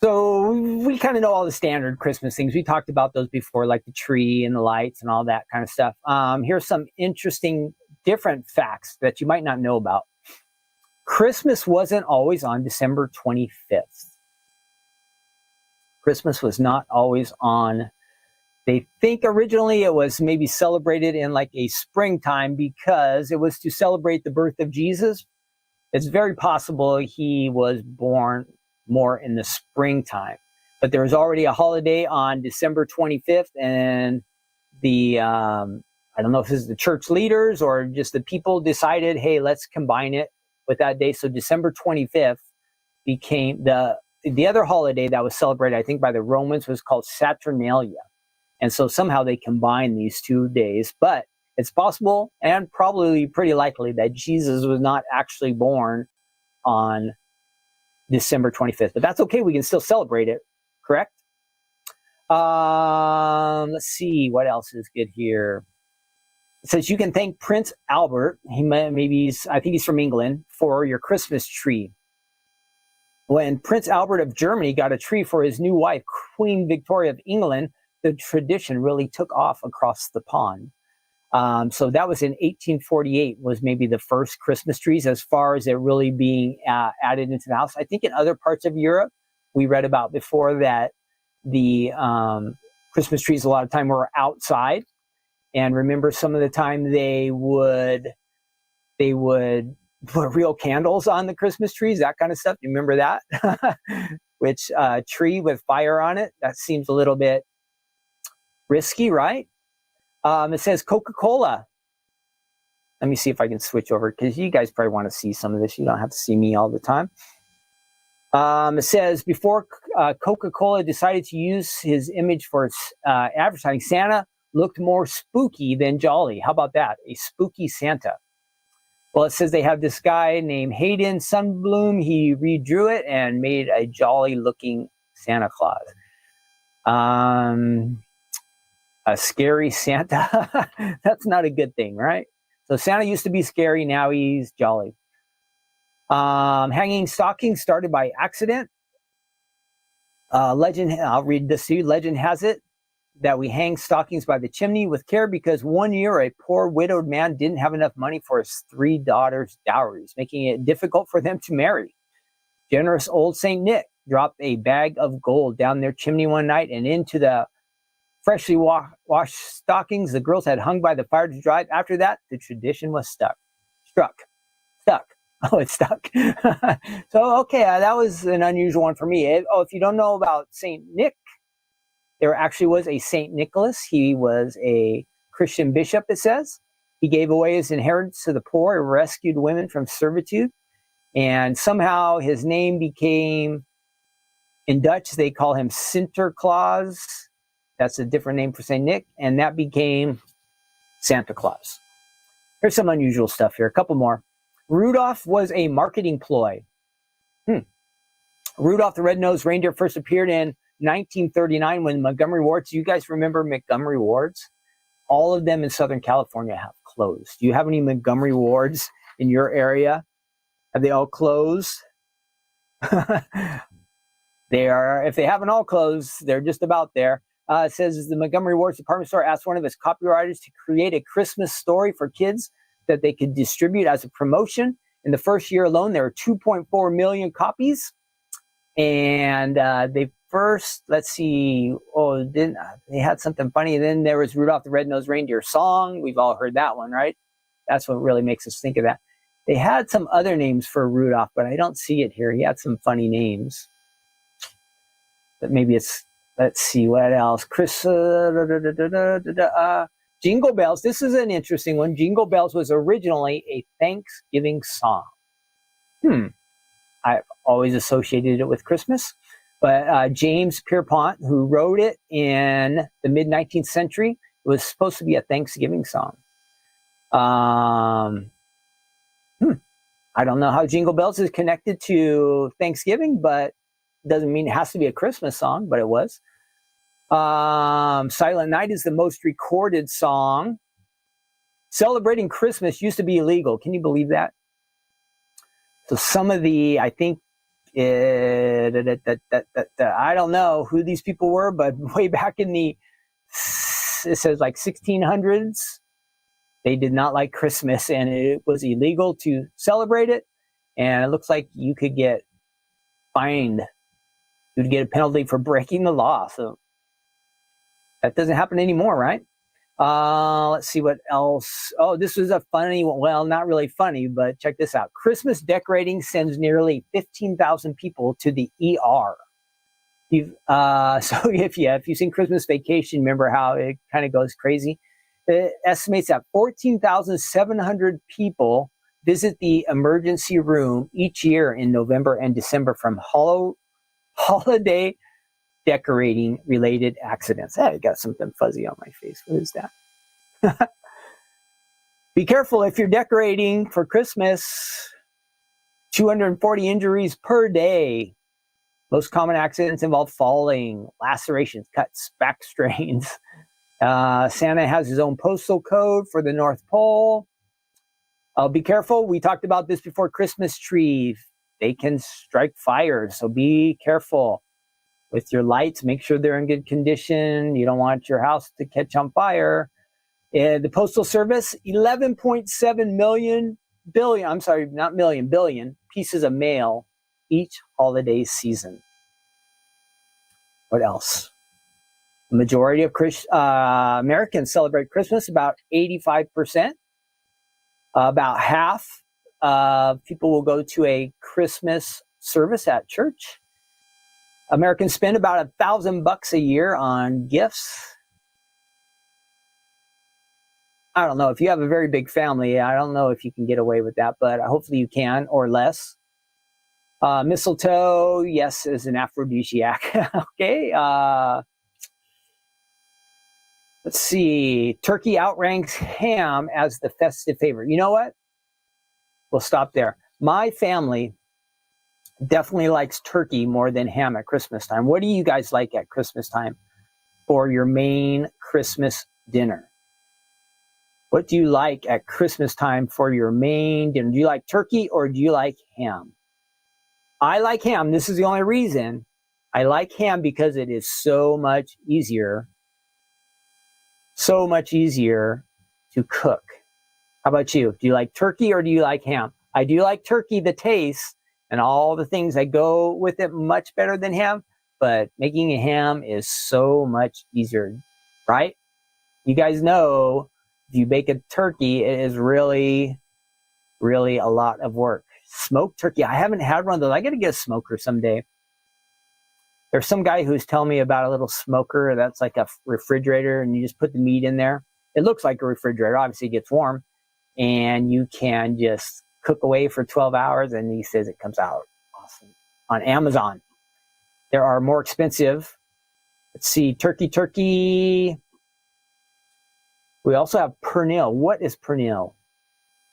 So we kind of know all the standard Christmas things. We talked about those before, like the tree and the lights and all that kind of stuff. Here's some interesting, different facts that you might not know about. Christmas wasn't always on December 25th. Christmas was not always on. They think originally it was maybe celebrated in like a springtime because it was to celebrate the birth of Jesus. It's very possible he was born more in the springtime. But there was already a holiday on December 25th, and the, I don't know if this is the church leaders or just the people decided, hey, let's combine it with that day. So December 25th became the other holiday that was celebrated, I think, by the Romans was called Saturnalia. And so somehow they combined these 2 days. But it's possible and probably pretty likely that Jesus was not actually born on December 25th. But that's okay. We can still celebrate it, correct? Let's see. What else is good here? It says you can thank Prince Albert. I think he's from England, for your Christmas tree. When Prince Albert of Germany got a tree for his new wife, Queen Victoria of England, the tradition really took off across the pond. So that was in 1848 was maybe the first Christmas trees as far as it really being added into the house. I think in other parts of Europe, we read about before that the Christmas trees a lot of time were outside. And remember, some of the time they would put real candles on the Christmas trees, that kind of stuff. You remember that? Which tree with fire on it? That seems a little bit risky, right? It says Coca-Cola. Let me see if I can switch over because you guys probably want to see some of this. You don't have to see me all the time. It says before Coca-Cola decided to use his image for its advertising, Santa looked more spooky than jolly. How about that? A spooky Santa. Well, it says they have this guy named Hayden Sunbloom. He redrew it and made a jolly looking Santa Claus. A scary Santa. That's not a good thing, right? So Santa used to be scary. Now he's jolly. Hanging stockings started by accident. Legend, I'll read this to you. Legend has it that we hang stockings by the chimney with care because one year a poor widowed man didn't have enough money for his 3 daughters' dowries, making it difficult for them to marry. Generous old Saint Nick dropped a bag of gold down their chimney one night, and into the freshly washed stockings the girls had hung by the fire to dry. After that, the tradition was stuck. Oh, it's stuck. So, okay, that was an unusual one for me. If you don't know about Saint Nick, there actually was a Saint Nicholas. He was a Christian bishop, it says. He gave away his inheritance to the poor and rescued women from servitude. And somehow his name became, in Dutch, they call him Sinterklaas. That's a different name for Saint Nick. And that became Santa Claus. Here's some unusual stuff here. A couple more. Rudolph was a marketing ploy. Rudolph the Red-Nosed Reindeer first appeared in 1939 when Montgomery wards. You guys remember Montgomery wards? All of them in Southern California have closed. Do you have any Montgomery wards in your area? Have they all closed? They are, if they haven't all closed, they're just about there. It says the Montgomery Ward's department store asked one of its copywriters to create a Christmas story for kids that they could distribute as a promotion. In the first year alone, there were 2.4 million copies. And they first, let's see, they had something funny. And then there was Rudolph the Red-Nosed Reindeer song. We've all heard that one, right? That's what really makes us think of that. They had some other names for Rudolph, but I don't see it here. He had some funny names. But maybe it's, let's see, what else? Jingle Bells. This is an interesting one. Jingle Bells was originally a Thanksgiving song. I've always associated it with Christmas. But James Pierpont, who wrote it in the mid-19th century, it was supposed to be a Thanksgiving song. I don't know how Jingle Bells is connected to Thanksgiving, but doesn't mean it has to be a Christmas song, but it was. Silent Night is the most recorded song. Celebrating Christmas used to be illegal. Can you believe that? So some of the, I think, I don't know who these people were, but way back in the, it says like 1600s, they did not like Christmas and it was illegal to celebrate it. And it looks like you could get fined. You'd get a penalty for breaking the law. So that doesn't happen anymore, right? Let's see what else. Oh, this was a funny one. Well, not really funny, but check this out. Christmas decorating sends nearly 15,000 people to the ER. So if you've seen Christmas Vacation, remember how it kind of goes crazy? It estimates that 14,700 people visit the emergency room each year in November and December from holiday decorating related accidents. Hey, I got something fuzzy on my face. What is that? Be careful if you're decorating for Christmas. 240 injuries per day. Most common accidents involve falling, lacerations, cuts, back strains. Santa has his own postal code for the North Pole. Be careful. We talked about this before. Christmas trees, they can strike fires, so be careful with your lights. Make sure they're in good condition. You don't want your house to catch on fire. The Postal Service, 11.7 billion pieces of mail each holiday season. What else? The majority of Americans celebrate Christmas, about 85%. About half of people will go to a Christmas service at church. Americans spend about $1,000 a year on gifts. I don't know. If you have a very big family, I don't know if you can get away with that, but hopefully you can, or less. Mistletoe, yes, is an aphrodisiac. Okay. Let's see. Turkey outranks ham as the festive favorite. You know what? We'll stop there. My family definitely likes turkey more than ham at Christmas time. What do you guys like at Christmas time for your main Christmas dinner? What do you like at Christmas time for your main dinner? Do you like turkey or do you like ham? I like ham. This is the only reason. I like ham because it is so much easier to cook. How about you? Do you like turkey or do you like ham? I do like turkey, the taste and all the things that go with it much better than ham, but making a ham is so much easier, right? You guys know if you bake a turkey, it is really, really a lot of work. Smoked turkey, I haven't had one of those. I got to get a smoker someday. There's some guy who's telling me about a little smoker that's like a refrigerator and you just put the meat in there. It looks like a refrigerator. Obviously it gets warm and you can just cook away for 12 hours and he says it comes out awesome. On Amazon. There are more expensive. Let's see, turkey. We also have pernil. What is pernil?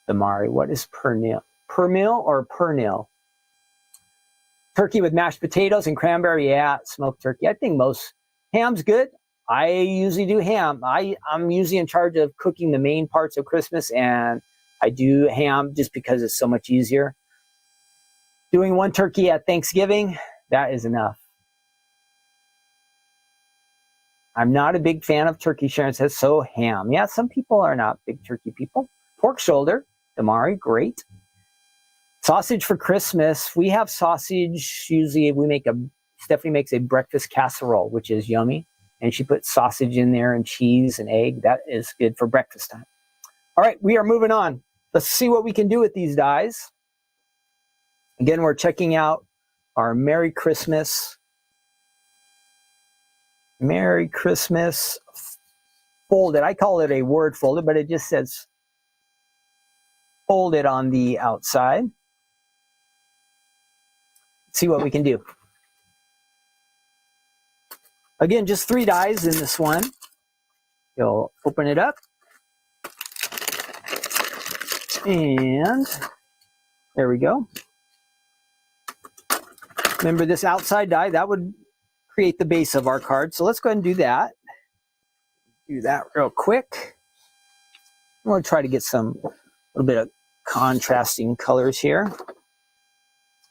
Damari, what is pernil? Pernil or pernil? Turkey with mashed potatoes and cranberry. Yeah, smoked turkey. I think most ham's good. I usually do ham. I'm usually in charge of cooking the main parts of Christmas, and I do ham just because it's so much easier. Doing one turkey at Thanksgiving, that is enough. I'm not a big fan of turkey. Sharon says, so ham. Yeah, some people are not big turkey people. Pork shoulder, Damari, great. Sausage for Christmas. We have sausage. Usually Stephanie makes a breakfast casserole, which is yummy. And she puts sausage in there and cheese and egg. That is good for breakfast time. All right, we are moving on. Let's see what we can do with these dies. Again, we're checking out our Merry Christmas folded. I call it a word folded, but it just says folded on the outside. Let's see what we can do. Again, just 3 dies in this one. You'll open it up. And there we go. Remember this outside die, that would create the base of our card. So let's go ahead and do that. Do that real quick. I'm going to try to get a little bit of contrasting colors here.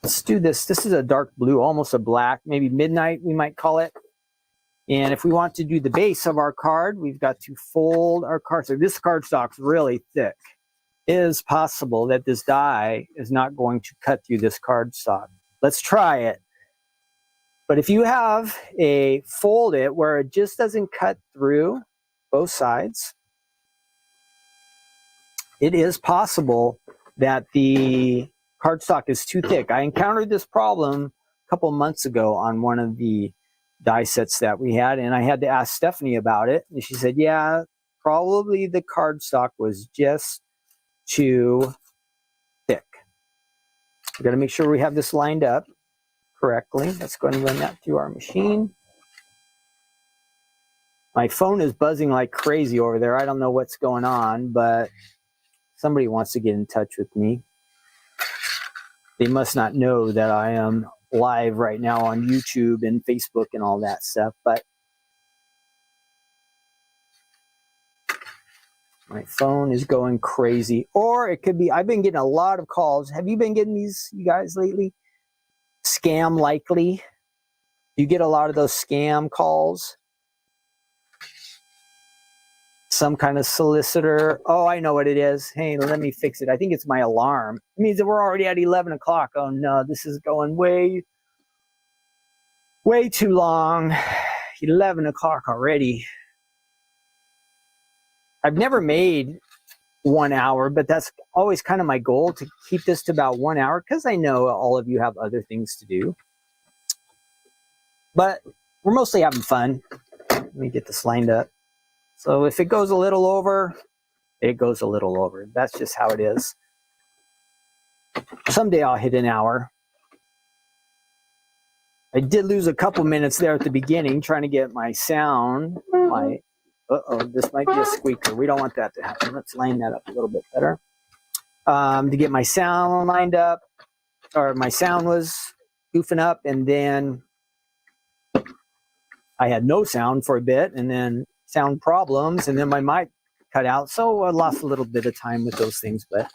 Let's do this. This is a dark blue, almost a black, maybe midnight we might call it. And if we want to do the base of our card, we've got to fold our card. So this cardstock's really thick. It is possible that this die is not going to cut through this cardstock. Let's try it. But if you have a fold it where it just doesn't cut through both sides, it is possible that the cardstock is too thick. I encountered this problem a couple months ago on one of the die sets that we had, and I had to ask Stephanie about it. And she said, yeah, probably the cardstock was just too thick. We've got to make sure we have this lined up correctly. Let's go ahead and run that through our machine. My phone is buzzing like crazy over there. I don't know what's going on, but somebody wants to get in touch with me. They must not know that I am live right now on YouTube and Facebook and all that stuff, but my phone is going crazy. Or it could be, I've been getting a lot of calls. Have you been getting these, you guys, lately? Scam likely. You get a lot of those scam calls. Some kind of solicitor. Oh, I know what it is. Hey, let me fix it. I think it's my alarm. It means that we're already at 11 o'clock. Oh no, this is going way too long. 11 o'clock already. I've never made 1 hour, but that's always kind of my goal, to keep this to about 1 hour, because I know all of you have other things to do. But we're mostly having fun. Let me get this lined up. So if it goes a little over, it goes a little over. That's just how it is. Someday I'll hit an hour. I did lose a couple minutes there at the beginning trying to get my sound. This might be a squeaker. We don't want that to happen. Let's line that up a little bit better. To get my sound lined up, or my sound was goofing up, and then I had no sound for a bit, and then sound problems, and then my mic cut out. So I lost a little bit of time with those things, but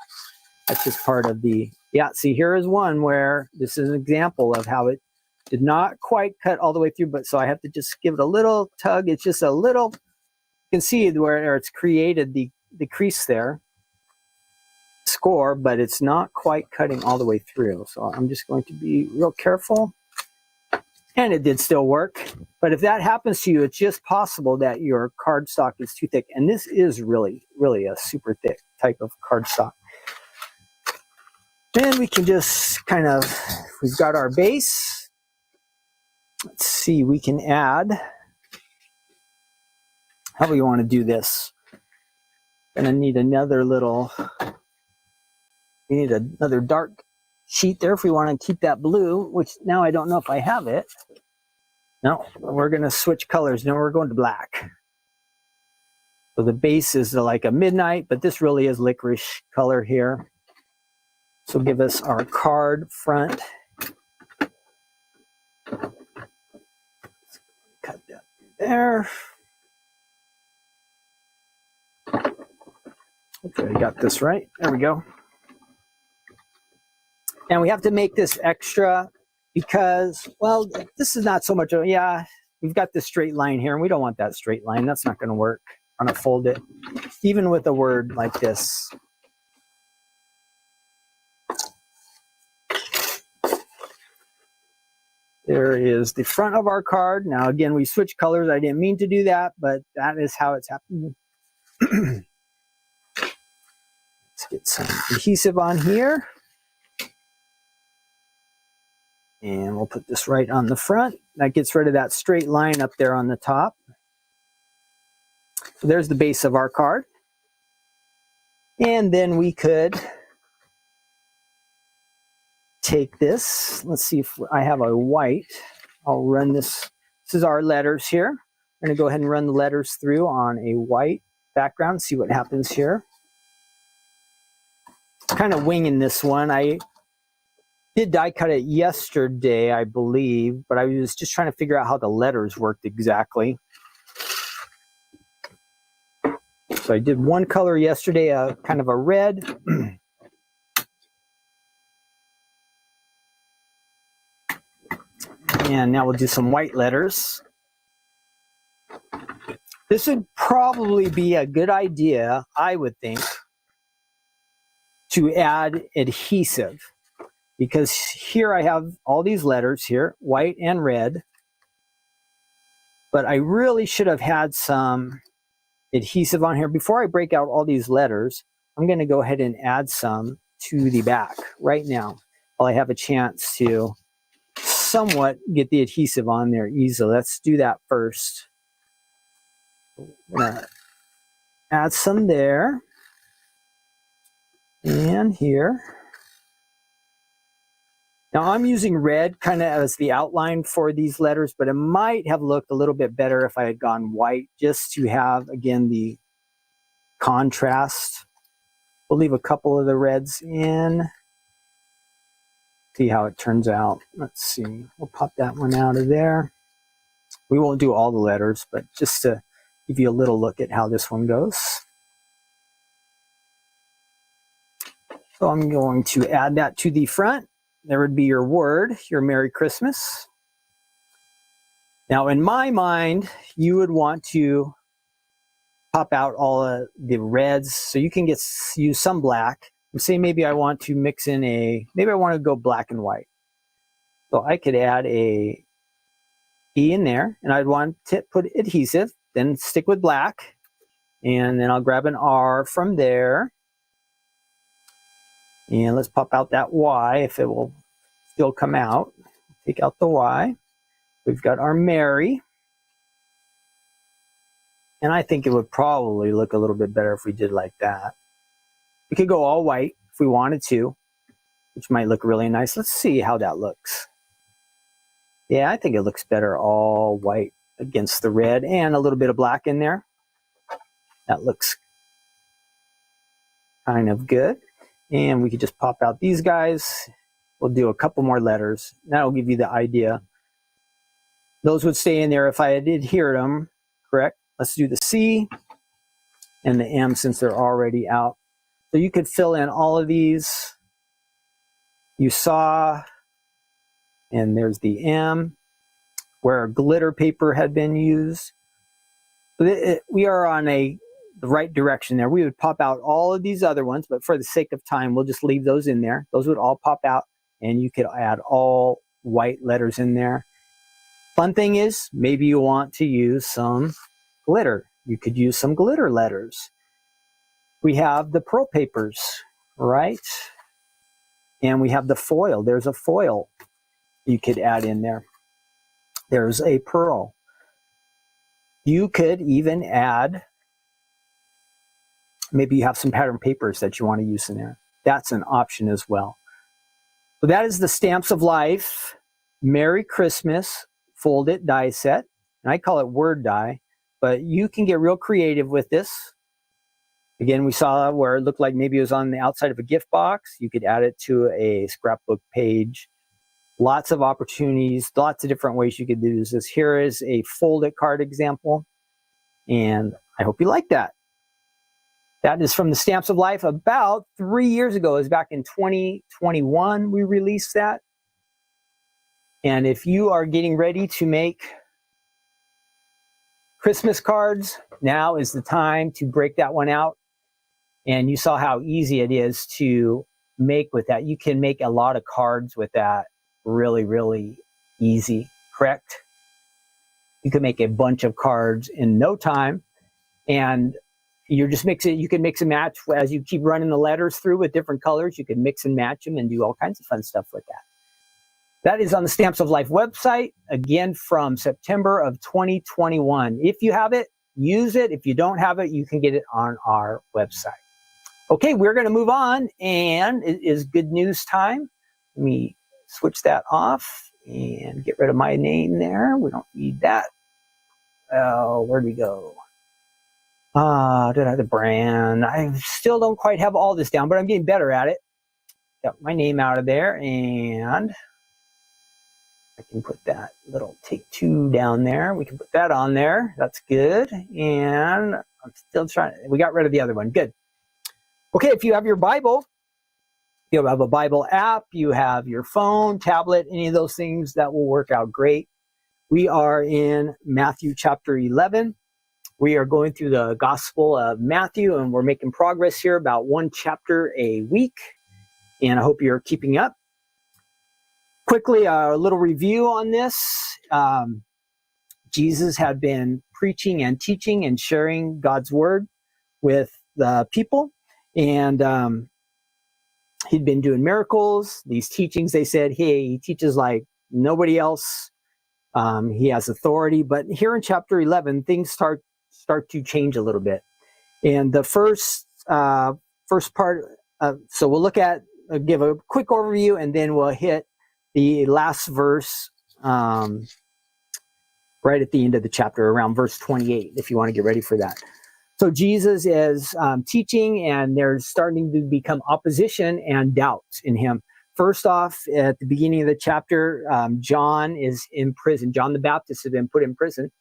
that's just part of the, yeah, see, here is one where this is an example of how it did not quite cut all the way through, but so I have to just give it a little tug. It's just a little, you can see where it's created the crease there, score, but it's not quite cutting all the way through. So I'm just going to be real careful. And it did still work. But if that happens to you, it's just possible that your cardstock is too thick. And this is really, really a super thick type of cardstock. Then we can just kind of, we've got our base. Let's see, we can add, how do we want to do this? Gonna need another little, we need another dark sheet there if we want to keep that blue, which now I don't know if I have it. No, we're going to switch colors. Now we're going to black. So the base is like a midnight, but this really is licorice color here. So give us our card front. Cut that there. Okay, I got this right. There we go. And we have to make this extra because, well, this is not so much, yeah, we've got this straight line here, and we don't want that straight line. That's not going to work. I'm going to fold it, even with a word like this. There is the front of our card. Now, again, we switched colors. I didn't mean to do that, but that is how it's happening. Let's get some adhesive on here. And we'll put this right on the front. That gets rid of that straight line up there on the top. So there's the base of our card. And then we could take this. Let's see if I have a white. I'll run this. This is our letters here. I'm going to go ahead and run the letters through on a white background, see what happens here. Kind of winging this one. I did die cut it yesterday, I believe, but I was just trying to figure out how the letters worked exactly. So I did one color yesterday, kind of a red. And now we'll do some white letters. This would probably be a good idea, I would think, to add adhesive. Because here I have all these letters here, white and red. But I really should have had some adhesive on here. Before I break out all these letters, I'm going to go ahead and add some to the back right now, while I have a chance to somewhat get the adhesive on there easily. Let's do that first. Add some there and here. Now I'm using red kind of as the outline for these letters, but it might have looked a little bit better if I had gone white, just to have, again, the contrast. We'll leave a couple of the reds in. See how it turns out. Let's see. We'll pop that one out of there. We won't do all the letters, but just to give you a little look at how this one goes. So I'm going to add that to the front. There would be your word, your Merry Christmas. Now, in my mind, you would want to pop out all of the reds, so you can use some black. And say maybe I want to mix in maybe I want to go black and white. So I could add a E in there, and I'd want to put adhesive, then stick with black, and then I'll grab an R from there. And let's pop out that Y if it will still come out. Take out the Y. We've got our Mary. And I think it would probably look a little bit better if we did like that. We could go all white if we wanted to, which might look really nice. Let's see how that looks. Yeah, I think it looks better all white against the red and a little bit of black in there. That looks kind of good. And we could just pop out these guys. We'll do a couple more letters. That'll give you the idea. Those would stay in there if I had adhered them, correct? Let's do the C and the M since they're already out. So you could fill in all of these. You saw, and there's the M, where glitter paper had been used. We are on the right direction there. We would pop out all of these other ones, but for the sake of time, we'll just leave those in there. Those would all pop out, and you could add all white letters in there. Fun thing is, maybe you want to use some glitter. You could use some glitter letters. We have the pearl papers, right? And we have the foil. There's a foil you could add in there. There's a pearl. You could even add, maybe you have some pattern papers that you want to use in there. That's an option as well. So that is the Stamps of Life Merry Christmas Fold It die set. And I call it word die, but you can get real creative with this. Again, we saw where it looked like maybe it was on the outside of a gift box. You could add it to a scrapbook page. Lots of opportunities, lots of different ways you could do this. Here is a folded card example, and I hope you like that. That is from the Stamps of Life about 3 years ago. It was back in 2021 we released that. And if you are getting ready to make Christmas cards, now is the time to break that one out. And you saw how easy it is to make with that. You can make a lot of cards with that really, really easy, correct? You can make a bunch of cards in no time, and you're just mixing. You can mix and match as you keep running the letters through with different colors. You can mix and match them and do all kinds of fun stuff with that. That is on the Stamps of Life website, again, from September of 2021. If you have it, use it. If you don't have it, you can get it on our website. Okay, we're going to move on, and it is good news time. Let me switch that off and get rid of my name there. We don't need that. Oh, where'd we go? The brand. I still don't quite have all this down, but I'm getting better at it. Got my name out of there, and I can put that little take two down there. We can put that on there. That's good. And I'm still trying. We got rid of the other one. Good. Okay, if you have your Bible, you have a Bible app, you have your phone, tablet, any of those things, that will work out great. We are in Matthew chapter 11. We are going through the Gospel of Matthew, and we're making progress here, about one chapter a week. And I hope you're keeping up. Quickly, a little review on this. Jesus had been preaching and teaching and sharing God's word with the people. And he'd been doing miracles, these teachings. They said, hey, he teaches like nobody else. He has authority. But here in chapter 11, things start to change a little bit. And the first part, so we'll look at, give a quick overview, and then we'll hit the last verse right at the end of the chapter, around verse 28, if you want to get ready for that. So Jesus is teaching, and there's starting to become opposition and doubts in him. First off, at the beginning of the chapter, John is in prison. John the Baptist has been put in prison,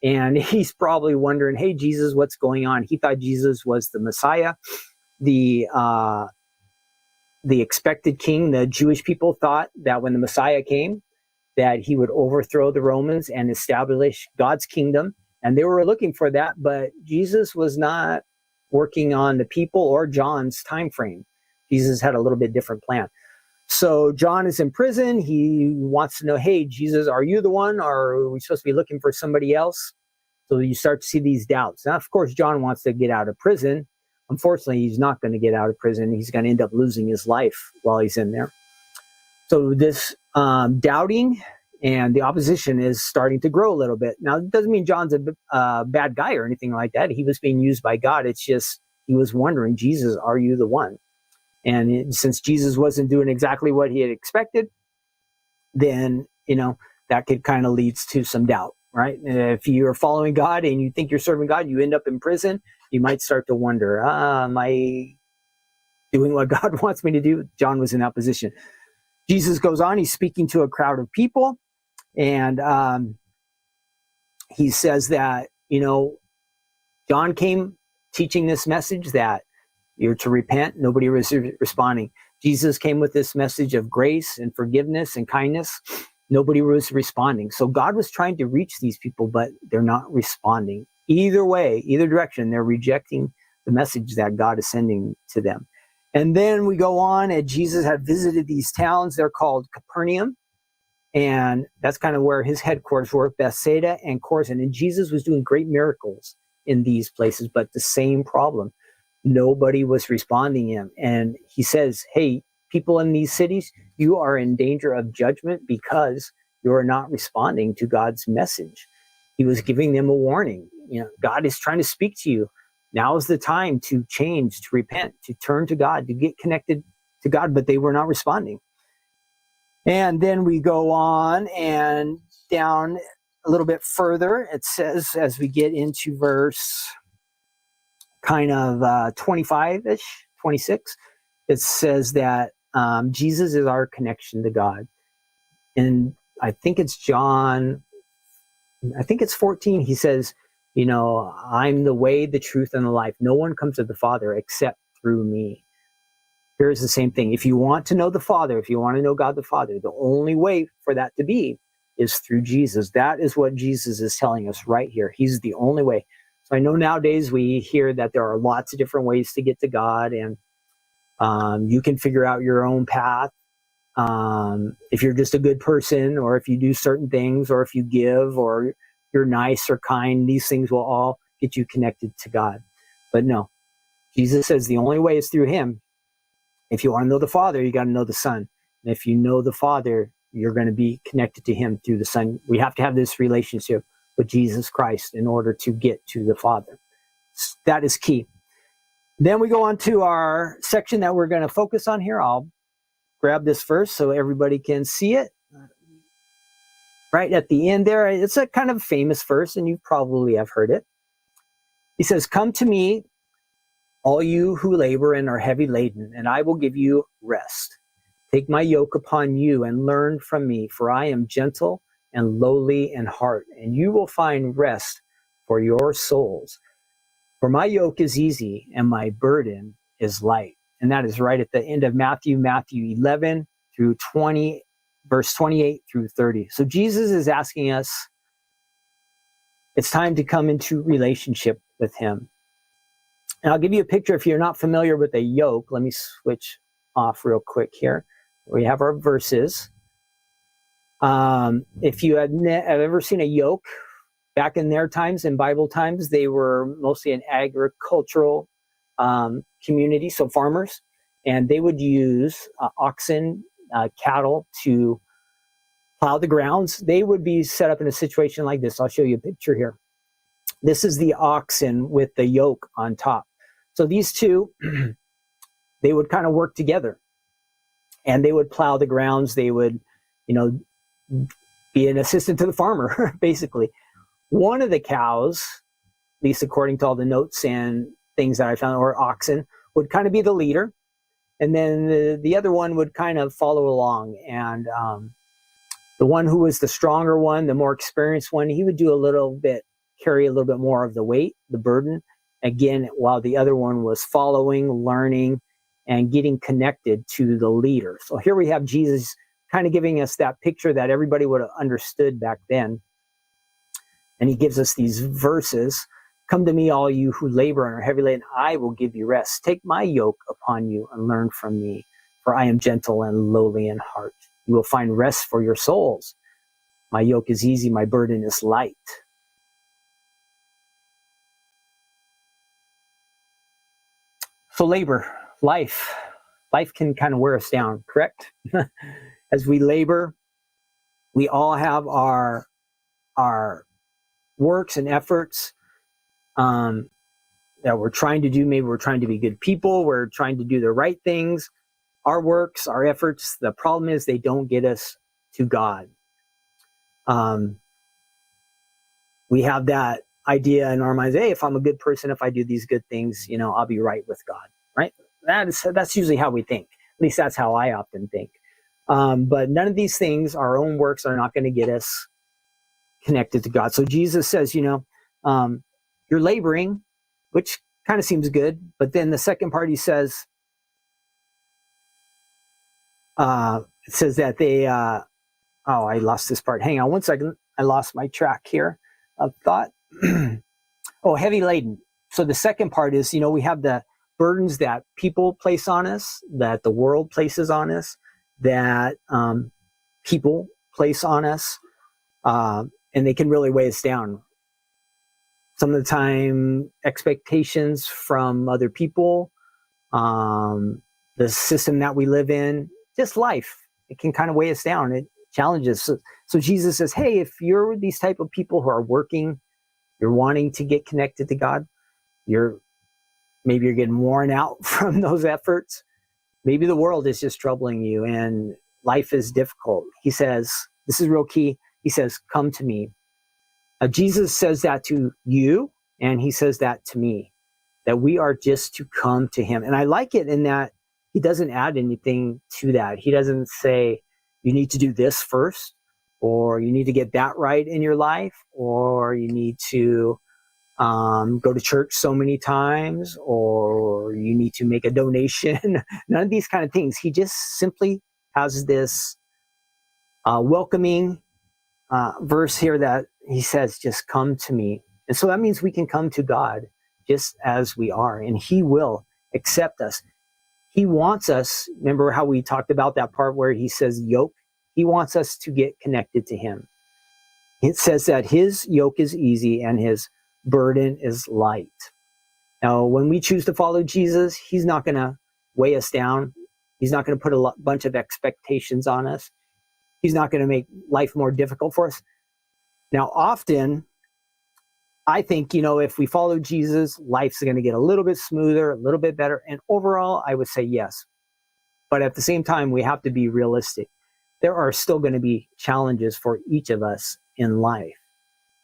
and he's probably wondering, hey, Jesus, what's going on? He thought Jesus was the Messiah, the expected king. The Jewish people thought that when the Messiah came, that he would overthrow the Romans and establish God's kingdom. And they were looking for that, but Jesus was not working on the people or John's time frame. Jesus had a little bit different plan. So John is in prison. He wants to know, hey, Jesus, are you the one? Or are we supposed to be looking for somebody else? So you start to see these doubts. Now, of course, John wants to get out of prison. Unfortunately, he's not going to get out of prison. He's going to end up losing his life while he's in there. So this doubting and the opposition is starting to grow a little bit. Now, it doesn't mean John's a bad guy or anything like that. He was being used by God. It's just he was wondering, Jesus, are you the one? And since Jesus wasn't doing exactly what he had expected, then, that could kind of leads to some doubt, right? If you're following God and you think you're serving God, you end up in prison, you might start to wonder, am I doing what God wants me to do? John was in that position. Jesus goes on, he's speaking to a crowd of people. And he says that, John came teaching this message that you're to repent. Nobody was responding. Jesus came with this message of grace and forgiveness and kindness. Nobody was responding. So God was trying to reach these people, but they're not responding. Either way, either direction, they're rejecting the message that God is sending to them. And then we go on, and Jesus had visited these towns. They're called Capernaum. And that's kind of where his headquarters were, Bethsaida and Chorazin. And Jesus was doing great miracles in these places, but the same problem. Nobody was responding to him. And he says, hey, people in these cities, you are in danger of judgment because you are not responding to God's message. He was giving them a warning. God is trying to speak to you. Now is the time to change, to repent, to turn to God, to get connected to God, but they were not responding. And then we go on and down a little bit further. It says, as we get into verse kind of 25-ish, 26, it says that Jesus is our connection to God. And I think it's John, I think it's 14. He says, I'm the way, the truth, and the life. No one comes to the Father except through me. Here's the same thing. If you want to know the Father, if you want to know God the Father, the only way for that to be is through Jesus. That is what Jesus is telling us right here. He's the only way. So I know nowadays we hear that there are lots of different ways to get to God, and you can figure out your own path. If you're just a good person, or if you do certain things, or if you give, or you're nice or kind, these things will all get you connected to God. But no, Jesus says the only way is through him. If you want to know the Father, you got to know the Son. And if you know the Father, you're going to be connected to him through the Son. We have to have this relationship with Jesus Christ in order to get to the Father. That is key. Then we go on to our section that we're going to focus on here. I'll grab this verse so everybody can see it. Right at the end there, it's a kind of famous verse, and you probably have heard it. He says, "Come to me, all you who labor and are heavy laden, and I will give you rest. Take my yoke upon you and learn from me, for I am gentle and lowly in heart, and you will find rest for your souls. For my yoke is easy and my burden is light." And that is right at the end of Matthew 11 through 20, verse 28 through 30. So Jesus is asking us, it's time to come into relationship with him. And I'll give you a picture if you're not familiar with a yoke. Let me switch off real quick here. We have our verses. If you have ever seen a yoke, back in their times, in Bible times, they were mostly an agricultural community, so farmers, and they would use oxen, cattle to plow the grounds. They would be set up in a situation like this. I'll show you a picture here. This is the oxen with the yoke on top. So these two, they would kind of work together, and they would plow the grounds. They would, be an assistant to the farmer, basically. One of the cows, at least according to all the notes and things that I found, or oxen, would kind of be the leader. And then the other one would kind of follow along. And the one who was the stronger one, the more experienced one, he would carry a little bit more of the weight, the burden, again, while the other one was following, learning, and getting connected to the leader. So here we have Jesus kind of giving us that picture that everybody would have understood back then. And he gives us these verses. "Come to me, all you who labor and are heavy laden, I will give you rest. Take my yoke upon you and learn from me, for I am gentle and lowly in heart. You will find rest for your souls. My yoke is easy, my burden is light." So labor, life can kind of wear us down, correct? As we labor, we all have our works and efforts that we're trying to do. Maybe we're trying to be good people. We're trying to do the right things. Our works, our efforts, the problem is they don't get us to God. We have that idea in our minds, hey, if I'm a good person, if I do these good things, I'll be right with God, right? That's usually how we think. At least that's how I often think. But none of these things, our own works, are not going to get us connected to God. So Jesus says, you're laboring, which kind of seems good. But then the second part, he says, it says that they, I lost this part. Hang on one second. I lost my track here of thought. Heavy laden. So the second part is, we have the burdens that people place on us, that the world places on us, that people place on us, and they can really weigh us down. Some of the time, expectations from other people, the system that we live in, just life. It can kind of weigh us down. It challenges. So Jesus says, hey, if you're these type of people who are working, you're wanting to get connected to God, maybe you're getting worn out from those efforts. Maybe the world is just troubling you and life is difficult. He says, this is real key. He says, come to me. Jesus says that to you, and he says that to me, that we are just to come to him. And I like it in that he doesn't add anything to that. He doesn't say, you need to do this first, or you need to get that right in your life, or you need to go to church so many times, or you need to make a donation. None of these kind of things. He just simply has this welcoming verse here that he says, just come to me. And so that means we can come to God just as we are, and he will accept us. He wants us, remember how we talked about that part where he says yoke? He wants us to get connected to him. It says that his yoke is easy and his burden is light. Now, when we choose to follow Jesus, he's not going to weigh us down. He's not going to put a bunch of expectations on us. He's not going to make life more difficult for us. Now, often, I think, if we follow Jesus, life's going to get a little bit smoother, a little bit better. And overall, I would say yes. But at the same time, we have to be realistic. There are still going to be challenges for each of us in life.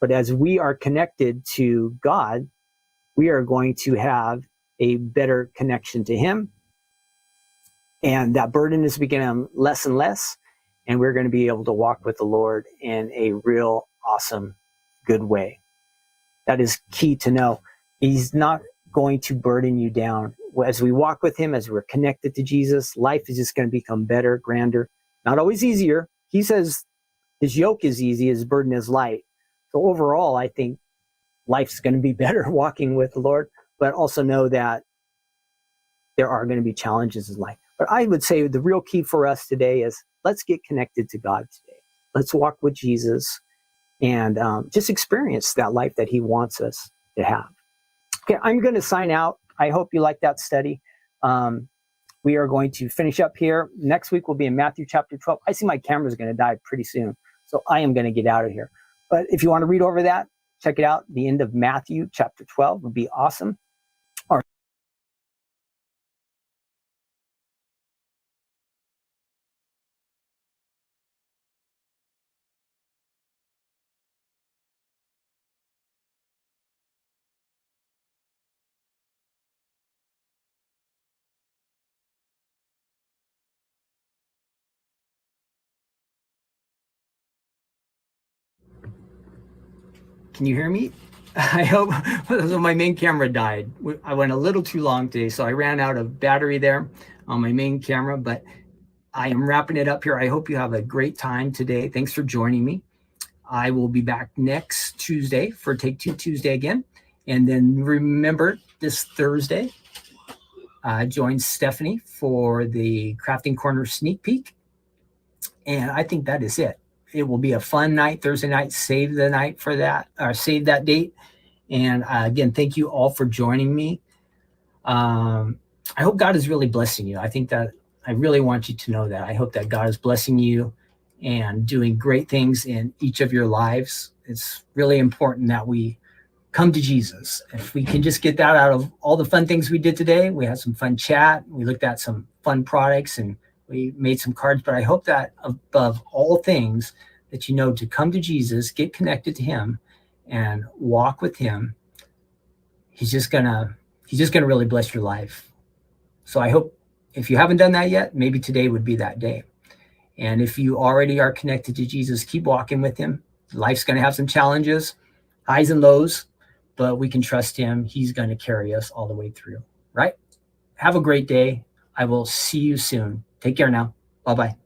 But as we are connected to God, we are going to have a better connection to him. And that burden is becoming less and less. And we're going to be able to walk with the Lord in a real awesome, good way. That is key to know. He's not going to burden you down. As we walk with him, as we're connected to Jesus, life is just going to become better, grander, not always easier. He says his yoke is easy, his burden is light. So overall, I think life's going to be better walking with the Lord, but also know that there are going to be challenges in life. But I would say the real key for us today is let's get connected to God today. Let's walk with Jesus and just experience that life that he wants us to have. Okay, I'm going to sign out. I hope you like that study. We are going to finish up here. Next week we'll be in Matthew chapter 12. I see my camera's going to die pretty soon, so I am going to get out of here. But if you want to read over that, check it out. The end of Matthew chapter 12 would be awesome. Can you hear me? I hope. So my main camera died. I went a little too long today, so I ran out of battery there on my main camera, but I am wrapping it up here. I hope you have a great time today. Thanks for joining me. I will be back next Tuesday for Take Two Tuesday again. And then remember, this Thursday, join Stephanie for the Crafting Corner sneak peek. And I think that is it. It will be a fun night, Thursday night. Save the night for that, or save that date. And again, thank you all for joining me. I hope God is really blessing you. I think that I really want you to know that. I hope that God is blessing you and doing great things in each of your lives. It's really important that we come to Jesus. If we can just get that out of all the fun things we did today, we had some fun chat. We looked at some fun products and we made some cards, but I hope that above all things that you know to come to Jesus, get connected to him and walk with him. He's just gonna really bless your life. So I hope if you haven't done that yet, maybe today would be that day. And if you already are connected to Jesus, keep walking with him. Life's going to have some challenges, highs and lows, but we can trust him. He's going to carry us all the way through, right? Have a great day. I will see you soon. Take care now. Bye-bye.